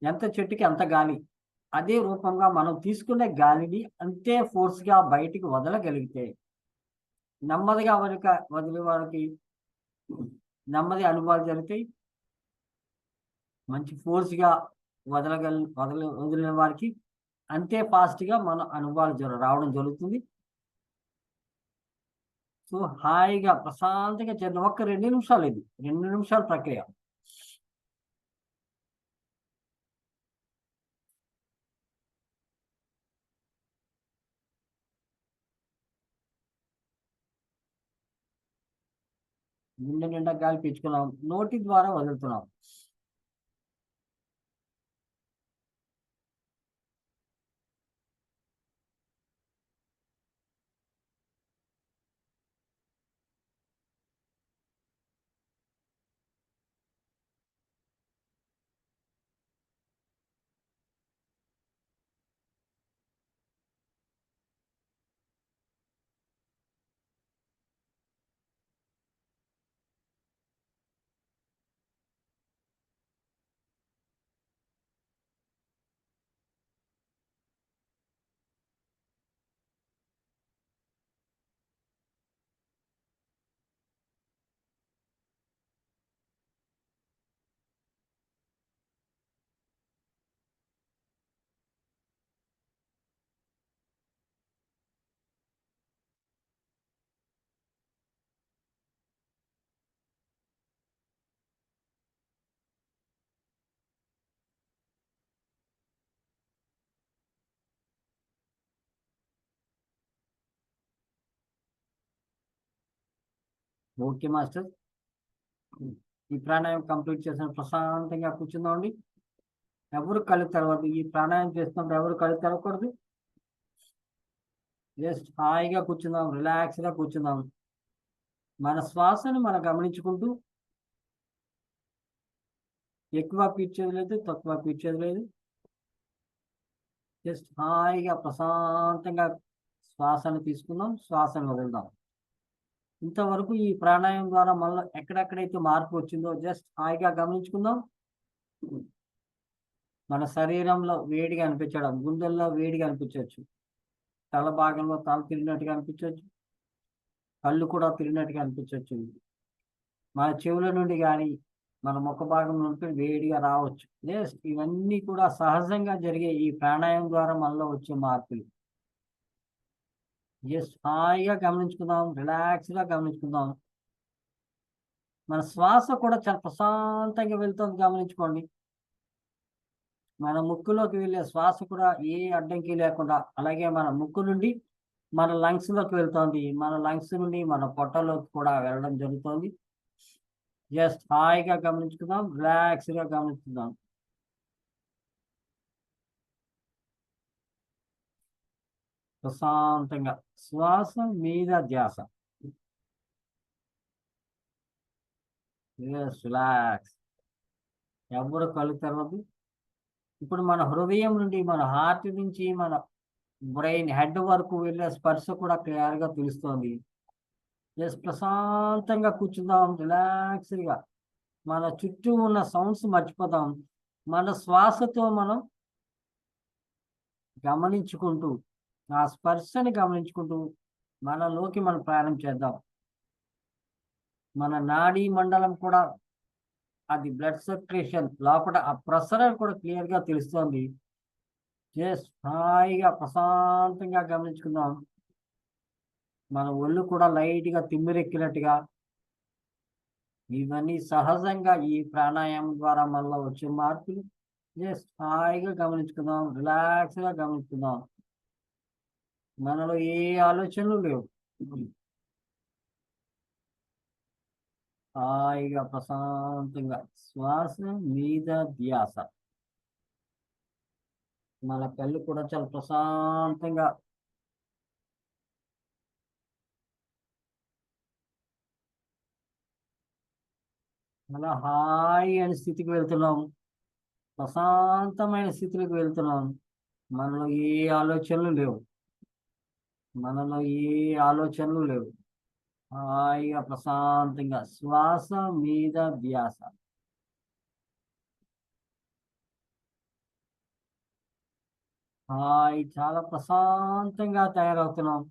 ఎంత చెట్టుకి అంత గాలి. అదే రూపంగా మనం తీసుకునే గాలిని అంతే ఫోర్స్గా బయటికి వదలగలిగితే నెమ్మదిగా వదిలే వారికి నెమ్మది అనుభవాలు జరుగుతాయి. మంచి ఫోర్స్గా వదిలిన వారికి అంతే ఫాస్ట్గా మన అనుభవాలు రావడం జరుగుతుంది. సో హాయిగా ప్రశాంతంగా చేద్దాం. ఒక్క 2 నిమిషాలు, ఇది 2 నిమిషాల ప్రక్రియ. గుండె నిండా గాలి పీల్చుకున్నాం, నోటి ద్వారా వదులుతున్నాం. ఓకే మాస్టర్, ఈ ప్రాణాయామం కంప్లీట్ చేసిన ప్రశాంతంగా కూర్చుందామండి. ఎవరు కళ్ళు తెరవద్దు. ఈ ప్రాణాయామం చేస్తున్నప్పుడు ఎవరు కళ్ళు తెరవకూడదు. జస్ట్ హాయిగా కూర్చుందాం, రిలాక్స్గా కూర్చుందాం. మన శ్వాసను మనం గమనించుకుంటూ, ఎక్కువ పీల్చేది లేదు, తక్కువ పీల్చేది లేదు. జస్ట్ హాయిగా ప్రశాంతంగా శ్వాసను తీసుకుందాం, శ్వాసను వదులుదాం. ఇంతవరకు ఈ ప్రాణాయామం ద్వారా మనలో ఎక్కడెక్కడైతే మార్పు వచ్చిందో జస్ట్ హాయిగా గమనించుకుందాం. మన శరీరంలో వేడిగా అనిపించడం, గుండెల్లో వేడిగా అనిపించవచ్చు, తల భాగంలో తల తిరిగినట్టుగా అనిపించవచ్చు, కళ్ళు కూడా తిరిగినట్టుగా అనిపించవచ్చు, మన చెవుల నుండి కానీ మన ముఖ భాగం నుండి వేడిగా రావచ్చు. జస్ట్ ఇవన్నీ కూడా సహజంగా జరిగే ఈ ప్రాణాయామం ద్వారా మనలో వచ్చే మార్పులు. జస్ట్ హాయిగా గమనించుకుందాం, రిలాక్స్గా గమనించుకుందాం. మన శ్వాస కూడా చాలా ప్రశాంతంగా వెళ్తుంది, గమనించుకోండి. మన ముక్కులోకి వెళ్ళే శ్వాస కూడా ఏ అడ్డంకి లేకుండా అలాగే మన ముక్కు నుండి మన లంగ్స్లోకి వెళ్తుంది, మన లంగ్స్ నుండి మన పొట్టలోకి కూడా వెళ్ళడం జరుగుతుంది. జస్ట్ హాయిగా గమనించుకుందాం, రిలాక్స్గా గమనించుకుందాం. ప్రశాంతంగా శ్వాస మీద ధ్యాస. రిలాక్స్, ఎవరు కళ్ళు తెరవద్దు. ఇప్పుడు మన హృదయం నుండి, మన హార్ట్ నుంచి మన బ్రెయిన్ హెడ్ వరకు వెళ్ళే స్పర్శ కూడా క్లియర్గా తెలుస్తోంది. జస్ట్ ప్రశాంతంగా కూర్చుందాం, రిలాక్స్గా. మన చుట్టూ ఉన్న సౌండ్స్ మర్చిపోదాం. మన శ్వాసతో మనం గమనించుకుంటూ, ఆ స్పర్శని గమనించుకుంటూ మనలోకి మనం ప్రయాణం చేద్దాం. మన నాడీ మండలం కూడా, అది బ్లడ్ సర్క్యులేషన్ లోపల ఆ ప్రసరణ కూడా క్లియర్గా తెలుస్తోంది. జస్ట్ హాయిగా ప్రశాంతంగా గమనించుకుందాం. మన ఒళ్ళు కూడా లైట్గా తిమ్మిరెక్కినట్టుగా. ఇవన్నీ సహజంగా ఈ ప్రాణాయామం ద్వారా మనలో వచ్చే మార్పులు. జస్ట్ హాయిగా గమనించుకుందాం, రిలాక్స్గా గమనించుకుందాం. మనలో ఏ ఆలోచనలు లేవు. హాయిగా ప్రశాంతంగా శ్వాస మీద ధ్యాస. మన కళ్ళు కూడా చాలా ప్రశాంతంగా అలా హాయి అనే స్థితికి వెళ్తున్నాము, ప్రశాంతమైన స్థితికి వెళ్తున్నాం. మనలో ఏ ఆలోచనలు లేవు, మనలో ఏ ఆలోచనలు లేవు. హాయిగా ప్రశాంతంగా శ్వాస మీద ధ్యాస. హాయి, చాలా ప్రశాంతంగా తయారవుతున్నాం.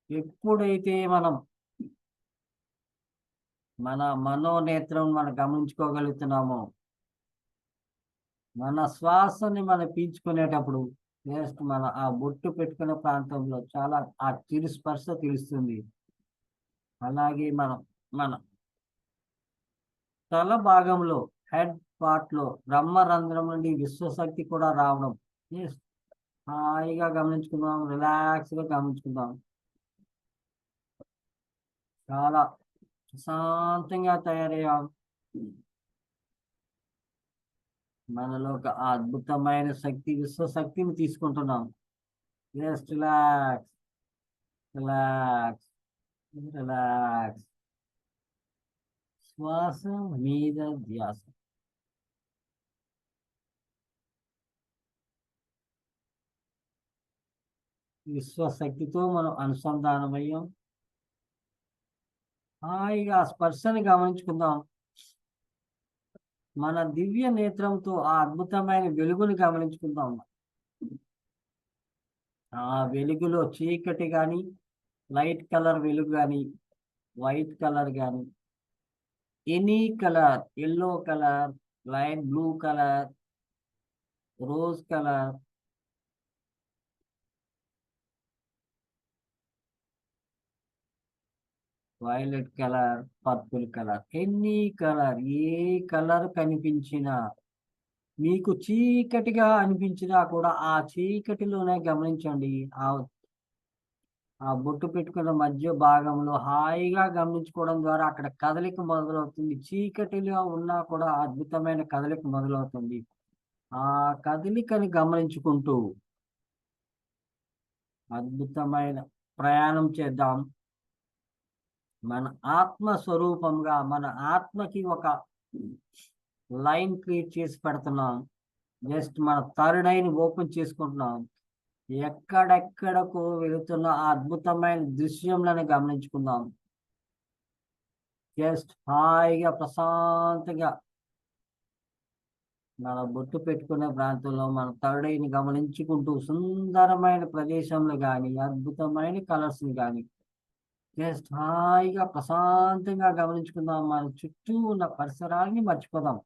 ఎప్పుడైతే మనం మన మనోనేత్రం మనం గమనించుకోగలుగుతున్నాము. మన శ్వాసని మనం పీల్చుకునేటప్పుడు జస్ట్ మన ఆ బొట్టు పెట్టుకునే ప్రాంతంలో చాలా ఆ చిరు స్పర్శ తెలుస్తుంది. అలాగే మన తల భాగంలో హెడ్ పార్ట్ లో బ్రహ్మరంధ్రం నుండి విశ్వశక్తి కూడా రావడం. Yes, హాయిగా గమనించుకుందాం, రిలాక్స్ గా గమనించుకుందాం. చాలా ప్రశాంతంగా తయారయ్యాం. మనలో ఒక అద్భుతమైన శక్తి, విశ్వశక్తిని తీసుకుంటున్నాం. Just relax, relax, relax. శ్వాస మీద ధ్యాస. విశ్వశక్తితో మనం అనుసంధానమయ్యాం. హాయిగా స్పర్శని గమనించుకుందాం. మన దివ్య నేత్రంతో ఆ అద్భుతమైన వెలుగుని గమనించుకుందాం. ఆ వెలుగులో చీకటి కానీ, లైట్ కలర్ వెలుగు కానీ, వైట్ కలర్ కానీ, any colour, yellow colour, light blue colour, rose colour, violet colour, purple colour, any colour, ఏ కలర్ కనిపించినా, మీకు చీకటిగా అనిపించినా కూడా ఆ చీకటిలోనే గమనించండి. ఆ బొట్టు పెట్టుకున్న మధ్య భాగంలో హాయిగా గమనించుకోవడం ద్వారా అక్కడ కదలిక మొదలవుతుంది. చీకటిలో ఉన్నా కూడా అద్భుతమైన కదలిక మొదలవుతుంది. ఆ కదలికని గమనించుకుంటూ అద్భుతమైన ప్రయాణం చేద్దాం. మన ఆత్మ స్వరూపంగా మన ఆత్మకి ఒక లైన్ క్రియేట్ చేసి పెడుతున్నాం. జస్ట్ మన థర్డ్ ఐని ఓపెన్ చేసుకుంటున్నాం. ఎక్కడెక్కడకు వెళుతున్న ఆ అద్భుతమైన దృశ్యంలను గమనించుకుందాం. జస్ట్ హాయిగా ప్రశాంతంగా మన బొట్టు పెట్టుకునే ప్రాంతంలో మన థర్డ్ ఐని గమనించుకుంటూ సుందరమైన ప్రదేశంలో కానీ, అద్భుతమైన కలర్స్ ని కానీ జస్ట్ హాయిగా ప్రశాంతంగా గమనించుకుందాం. మన చుట్టూ ఉన్న పరిసరాన్ని మర్చిపోదాం.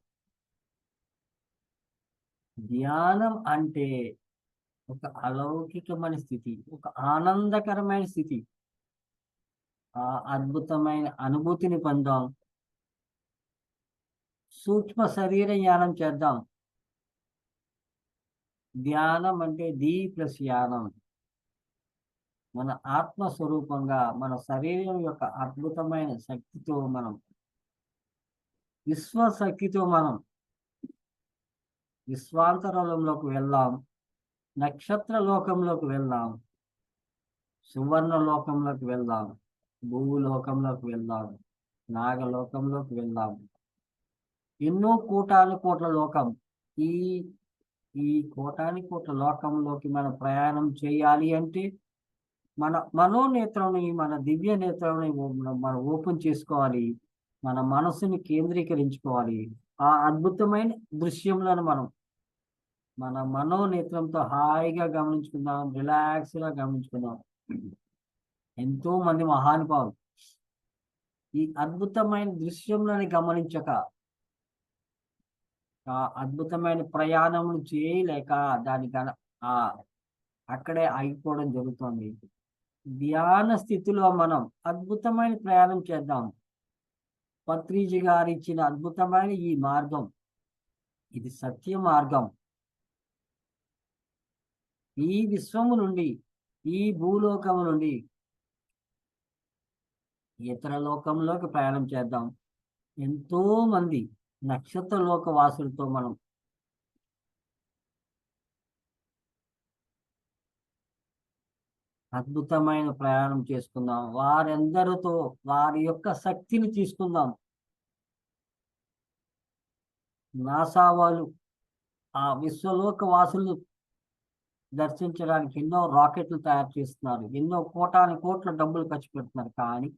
ధ్యానం అంటే ఒక అలౌకికమైన స్థితి, ఒక ఆనందకరమైన స్థితి. ఆ అద్భుతమైన అనుభూతిని పొందాం. సూక్ష్మ శరీర ధ్యానం చేద్దాం. ధ్యానం అంటే ది ప్లస్ యానం. మన ఆత్మ స్వరూపంగా మన శరీరం యొక్క అద్భుతమైన శక్తితో మనం విశ్వశక్తితో మనం విశ్వాంతరంలోకి వెళ్దాం. నక్షత్ర లోకంలోకి వెళ్దాం. సువర్ణ లోకంలోకి వెళ్దాం. భూలోకంలోకి వెళ్దాం. నాగలోకంలోకి వెళ్దాం. ఎన్నో కోటాను కోట్ల లోకం. ఈ కోటాని కోట్ల లోకంలోకి మనం ప్రయాణం చేయాలి అంటే మన మనోనేత్రంని, మన దివ్య నేత్రంని మనం ఓపెన్ చేసుకోవాలి. మన మనసుని కేంద్రీకరించుకోవాలి. ఆ అద్భుతమైన దృశ్యంలను మనం మన మనోనేత్రంతో హాయిగా గమనించుకుందాం. రిలాక్స్ గా గమనించుకుందాం. ఎంతో మంది మహానుభావులు ఈ అద్భుతమైన దృశ్యంలోని గమనించక ఆ అద్భుతమైన ప్రయాణములు చేయలేక అక్కడే ఆగిపోవడం జరుగుతుంది. ధ్యాన స్థితిలో మనం అద్భుతమైన ప్రయాణం చేద్దాం. పత్రిజీ గారు ఇచ్చిన అద్భుతమైన ఈ మార్గం, ఇది సత్య మార్గం. ఈ విశ్వము నుండి, ఈ భూలోకము నుండి ఇతర లోకంలోకి ప్రయాణం చేద్దాం. ఎంతో మంది నక్షత్ర లోక వాసులతో మనం అద్భుతమైన ప్రయాణం చేసుకుందాం. వారందరితో వారి యొక్క శక్తిని తీసుకుందాం. నాసా వాళ్ళు ఆ విశ్వలోక వాసులు దర్శించడానికి ఎన్నో రాకెట్లు తయారు చేస్తున్నారు. ఎన్నో కోటాని కోట్ల డబ్బులు ఖర్చు పెడుతున్నారు. కానీ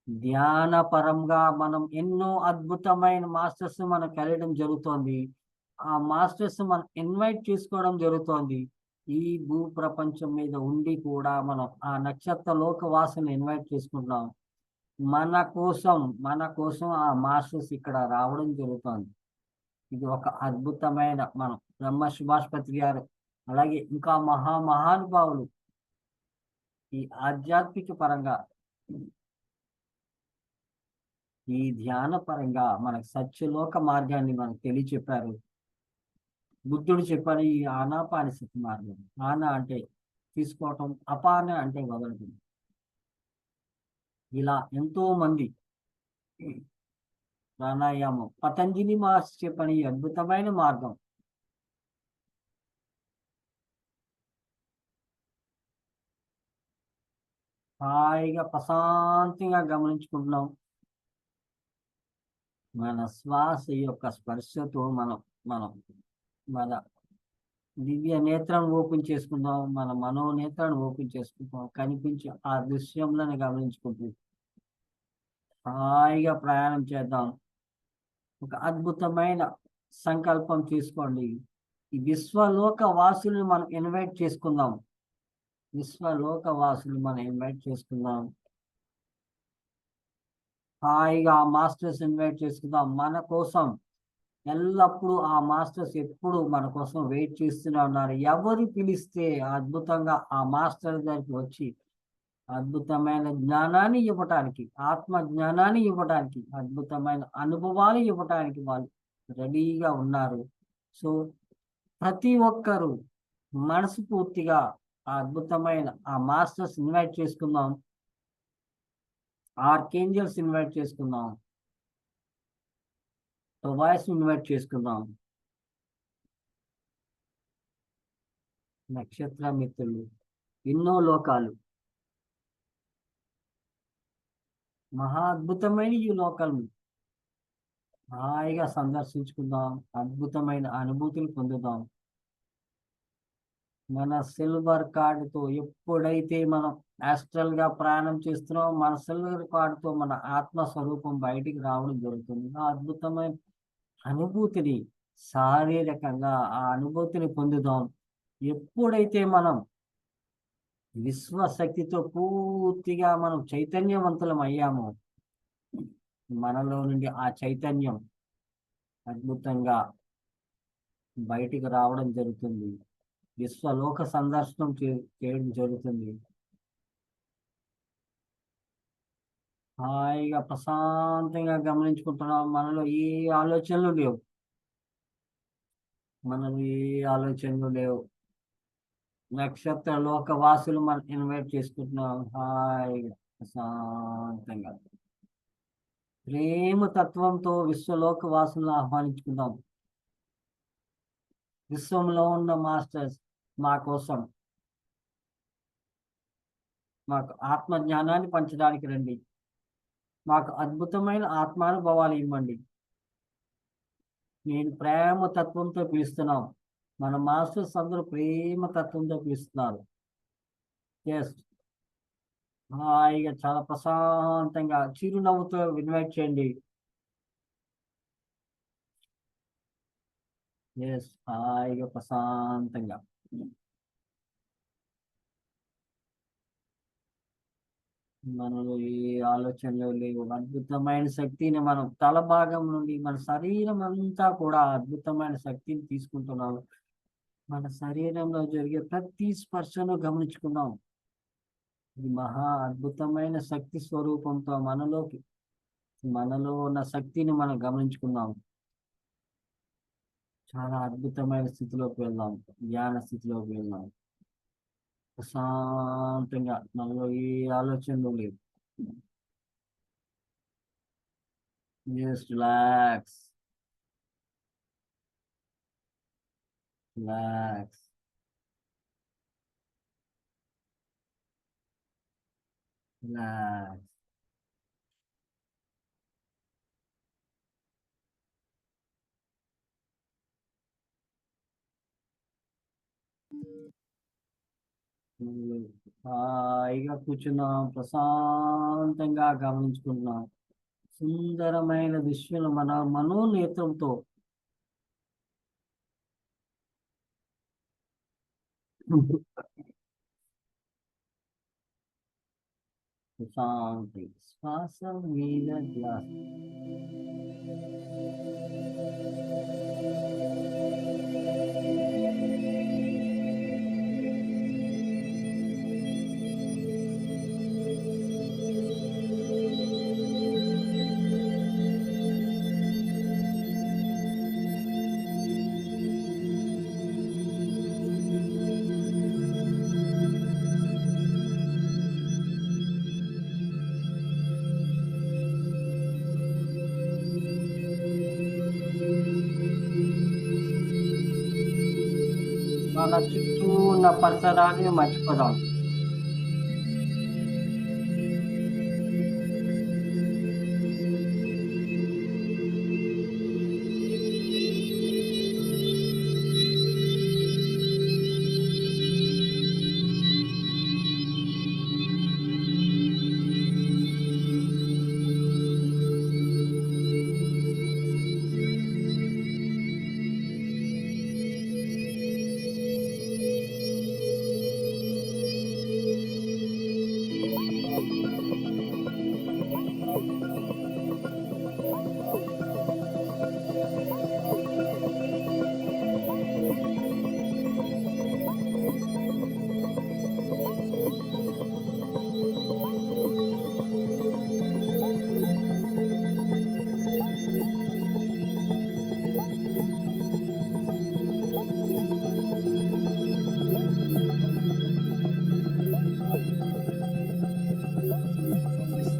ధ్యాన పరంగా మనం ఎన్నో అద్భుతమైన మాస్టర్స్ మనం కలియడం జరుగుతోంది. ఆ మాస్టర్స్ మనం ఇన్వైట్ చేసుకోవడం జరుగుతోంది. ఈ భూ ప్రపంచం మీద ఉండి కూడా మనం ఆ నక్షత్ర లోక వాసుని ఇన్వైట్ చేసుకుంటున్నాం. మన కోసం ఆ మాస్టర్స్ ఇక్కడ రావడం జరుగుతుంది. ఇది ఒక అద్భుతమైన మనం బ్రహ్మ సుభాష్పతి గారు, అలాగే ఇంకా మహానుభావులు ఈ ఆధ్యాత్మిక పరంగా, ఈ ధ్యాన పరంగా మనకు సత్యలోక మార్గాన్ని మనకు తెలియచెప్పారు. బుద్ధుడు చెప్పారు ఈ ఆనాపానసతి మార్గం. ఆన అంటే తీసుకోవటం, అపాన అంటే వదలటం. ఇలా ఎంతో మంది ప్రాణాయామం పతంజలి మహర్షి చెప్పిన ఈ అద్భుతమైన మార్గం హాయిగా ప్రశాంతంగా గమనించుకుంటున్నాం. మన శ్వాస యొక్క స్పర్శతో మనం మనం మన దివ్య నేత్రాన్ని ఓపెన్ చేసుకుందాం, మన మనోనేత్రాన్ని ఓపెన్ చేసుకుంటాం. కనిపించే ఆ దృశ్యంలోనే గమనించుకుంటూ హాయిగా ప్రయాణం చేద్దాం. ఒక అద్భుతమైన సంకల్పం తీసుకోండి. ఈ విశ్వలోక వాసులను మనం ఇన్వైట్ చేసుకుందాం. హాయిగా ఆ మాస్టర్స్ ఇన్వైట్ చేసుకుందాం. మన కోసం ఎల్లప్పుడూ ఆ మాస్టర్స్ ఎప్పుడు మన కోసం వెయిట్ చేస్తూనే ఉన్నారు. ఎవరు పిలిస్తే అద్భుతంగా ఆ మాస్టర్ దగ్గరికి వచ్చి అద్భుతమైన జ్ఞానాన్ని ఇవ్వటానికి, ఆత్మ జ్ఞానాన్ని ఇవ్వటానికి, అద్భుతమైన అనుభవాలు ఇవ్వటానికి వాళ్ళు రెడీగా ఉన్నారు. సో ప్రతి ఒక్కరూ మనస్ఫూర్తిగా ఆ అద్భుతమైన ఆ మాస్టర్స్ ఇన్వైట్ చేసుకుందాం. ఆర్కేంజల్స్ ఇన్వైట్ చేసుకుందాం. వాయిస్ ఇన్వైట్ చేసుకుందాం. నక్షత్ర మిత్రులు, ఎన్నో లోకాలు, మహా అద్భుతమైన ఈ లోకాలను హాయిగా సందర్శించుకుందాం. అద్భుతమైన అనుభూతులు పొందుదాం. మన సిల్వర్ కార్డుతో ఎప్పుడైతే మనం ఆస్ట్రల్ గా ప్రయాణం చేస్తున్నాం, మన సిల్వర్ కార్డుతో మన ఆత్మస్వరూపం బయటికి రావడం జరుగుతుంది. ఆ అద్భుతమైన అనుభూతిని శారీరకంగా ఆ అనుభూతిని పొందుదాం. ఎప్పుడైతే మనం విశ్వశక్తితో పూర్తిగా మనం చైతన్యవంతులం అయ్యామో, మనలో నుండి ఆ చైతన్యం అద్భుతంగా బయటికి రావడం జరుగుతుంది. విశ్వలోక సందర్శనం చేయడం జరుగుతుంది. హాయిగా ప్రశాంతంగా గమనించుకుంటున్నాం. మనలో ఏ ఆలోచనలు లేవు. నక్షత్ర లోక వాసులు మనం ఇన్వైట్ చేసుకుంటున్నాం. హాయిగా ప్రశాంతంగా ప్రేమ తత్వంతో విశ్వలోక వాసులను ఆహ్వానించుకుందాం. విశ్వంలో ఉన్న మాస్టర్స్ మా కోసం, మాకు ఆత్మ జ్ఞానాన్ని పంచడానికి రండి. మాకు అద్భుతమైన ఆత్మానుభవాలు ఇవ్వండి. నేను ప్రేమ తత్వంతో పిలుస్తున్నాం. మన మాస్టర్స్ అందరూ ప్రేమ తత్వంతో పిలుస్తున్నారు. ఎస్, హాయిగా చాలా ప్రశాంతంగా చిరునవ్వుతో ఇన్వైట్ చేయండి. ఎస్, హాయిగా ప్రశాంతంగా మనలో ఏ ఆలోచనలు లేవు. అద్భుతమైన శక్తిని మనం తల భాగం నుండి మన శరీరం అంతా కూడా అద్భుతమైన శక్తిని తీసుకుంటున్నాము. మన శరీరంలో జరిగే ప్రతి స్పర్శను గమనించుకున్నాం. ఇది మహా అద్భుతమైన శక్తి స్వరూపంతో మనలో ఉన్న శక్తిని మనం గమనించుకున్నాం. చాలా అద్భుతమైన స్థితిలోకి వెళ్దాం. ధ్యాన స్థితిలోకి వెళ్దాం. ప్రశాంతంగా మనలో ఏ ఆలోచనలు లేవు. Just relax. హాయిగా కూర్చున్నాం. ప్రశాంతంగా గమనించుకుంటున్నాం. సుందరమైన దృశ్యాలు మన మనోనేత్రంతో ప్రశాంతి శ్వాస మీద ధ్యాస. మన చుట్టూ ఉన్న పరిసరాన్ని మర్చిపోదాం.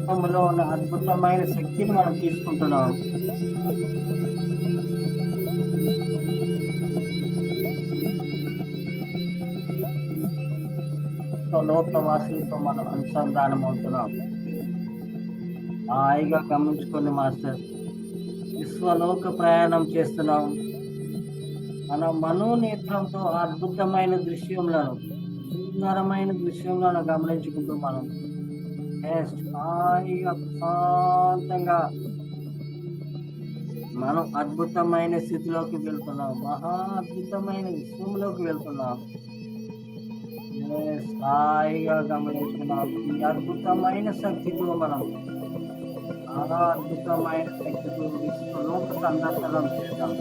విశ్వంలో ఉన్న అద్భుతమైన శక్తిని మనం తీసుకుంటున్నాం. లోకవాసులతో మనం అనుసంధానం అవుతున్నాం. హాయిగా గమనించుకోండి మాస్టర్. విశ్వలోక ప్రయాణం చేస్తున్నాం. మన మనోనేత్రంతో అద్భుతమైన దృశ్యంలను, సుందరమైన దృశ్యంలను గమనించుకుంటూ మనం హాయిగా ప్రశాంతంగా మనం అద్భుతమైన స్థితిలోకి వెళ్తున్నాం. మహా అద్భుతమైన విశ్వంలోకి వెళ్తున్నాం. హాయిగా గమనించుకున్నాం. ఈ అద్భుతమైన శక్తితో మనం చాలా అద్భుతమైన శక్తితో విశ్వలోక సందర్శనం చేద్దాం.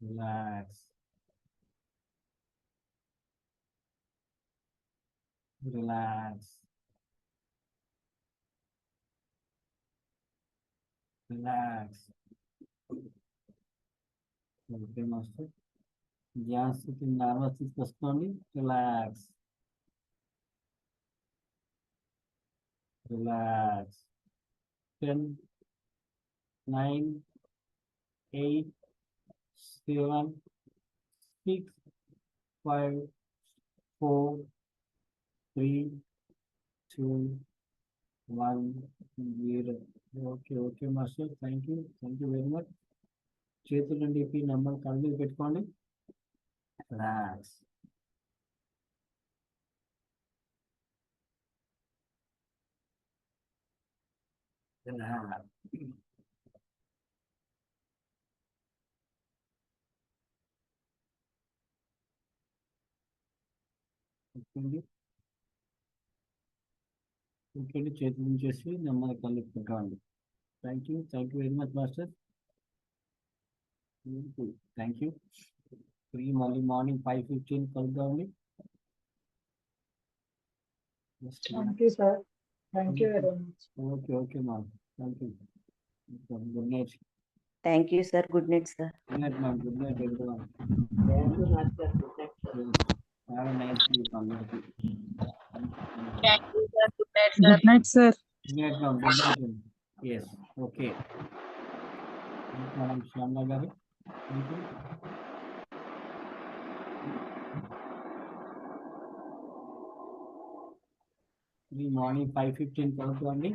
Relax. Relax. Relax. Okay, master. Jansi nervous తీసుకొసుకోండి. Relax. Relax. 10, 9, 8, 7, 6, 5, 4, 3, 2, 1, 0. Okay, master. Thank you very much. చేతులు నుండి నెంబర్ కళ్ళ మీద పెట్టుకోండి. Relax. Relax. ఓకే, చేతులు నుంచేసి నెమ్మది కళ్ళు పెట్టుకోండి. Thank you very much master. Thank you. మళ్ళీ మార్నింగ్ 5:15 కలుద్దామండి. Thank you, sir. Thank you very much. Okay ma'am. Thank you. Good night. Thank you, sir. Good night, sir. Good night ma'am. Good night everyone. Thank you, master. Good night, sir. Have a nice week అందరికీ. Thank you, sir. Good night, sir. Good night sir. Good night ma'am. Good night. Yes okay madam Shyamala garu. Thank you. ఈ morning 5:15 కలుగుతుంది.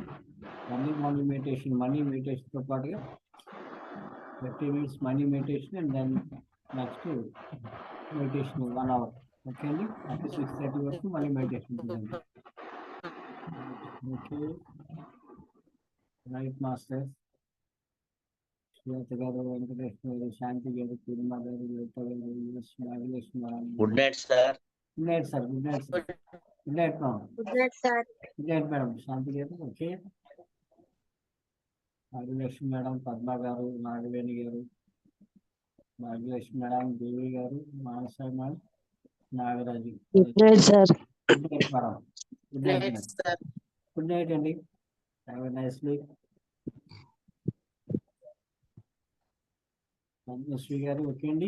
Morning మెడిటేషన్తో పాటుగా 30 minutes మనీ meditation and then next meditation 1 hour. Okay అండి. అప్పుడు 6:30 వరకు మళ్ళీ meditation ఉంటుంది. Okay right master. శ్వేత గారు, వెంకటేశ్వర గారు, శాంతి గారు, తిరుమల గారు, యువత garu, Nagalakshmi garu. Good night sir. Good night sir. Good night sir. Good night ma'am. Good night, sir. Good night madam. Shanti garu. Okay Nagalakshmi madam, Padma గారు, నాగవేణి గారు, Nagalakshmi madam, Devi garu, Manasa madam, Nagaraju. Good night sir. Good night madam. Good night madam. Good night అండి. Have a nice sleep. Padmashri garu. Okay అండి.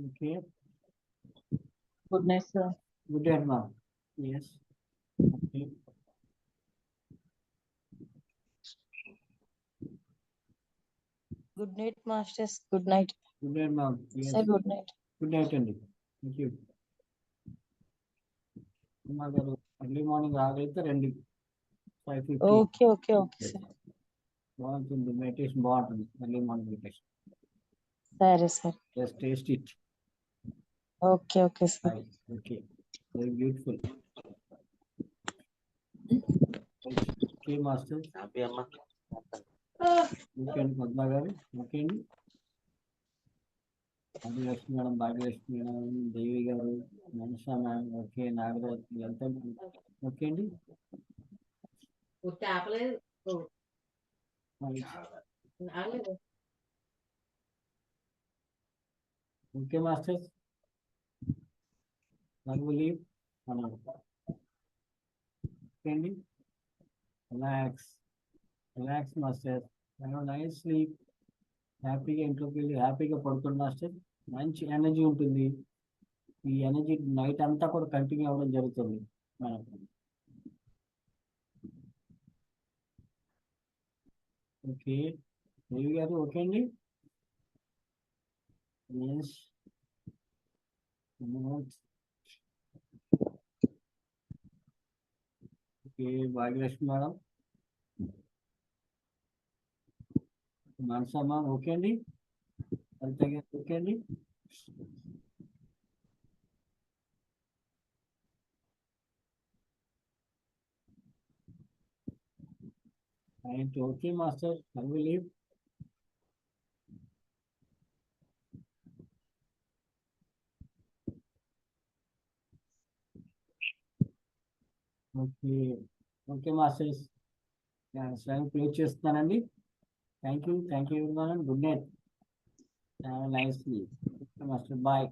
Okay good night sir. Good night ma'am. Yes okay. Good night masters. Good night good night ma'am. Sir. Good night. Good night అండి. Thank you. అమ్మా గారు early morning రాగలిగితే రండి. 5:15 okay okay okay sir. బాగుంటుంది. Meditation బాగుంటుంది. Early morning meditation. సరే sir. Just taste it. Okay okay sir. Okay very beautiful. Okay master. Happy అమ్మా. Okay అండి పద్మ గారు. ఓకే అండి. ఆదిలక్ష్మి మేడం, భాగ్యలక్ష్మి మేడం, దేవి గారు, మనసా మేడం, ఓకే నాగరాజు, వీళ్ళంతా ఓకే అండి. Okay masters. లీవ్ అన్నాడు. ఓకే అండి. Relax master. Nice sleep. హ్యాపీగా ఇంట్లోకి వెళ్ళి హ్యాపీగా పడుకోండి మాస్టర్. మంచి ఎనర్జీ ఉంటుంది. ఈ ఎనర్జీ నైట్ అంతా కూడా కంటిన్యూ అవ్వడం జరుగుతుంది మనకు. ఓకే దేవి గారు. ఓకే అండి. Okay Bhagyalakshmi madam, Manasamma okay అండి. లలిత గారు ఓకే అండి. Right okay master. I will leave. Okay okay masters, close చేస్తున్నానండి. Thank you good night, nice master, bye.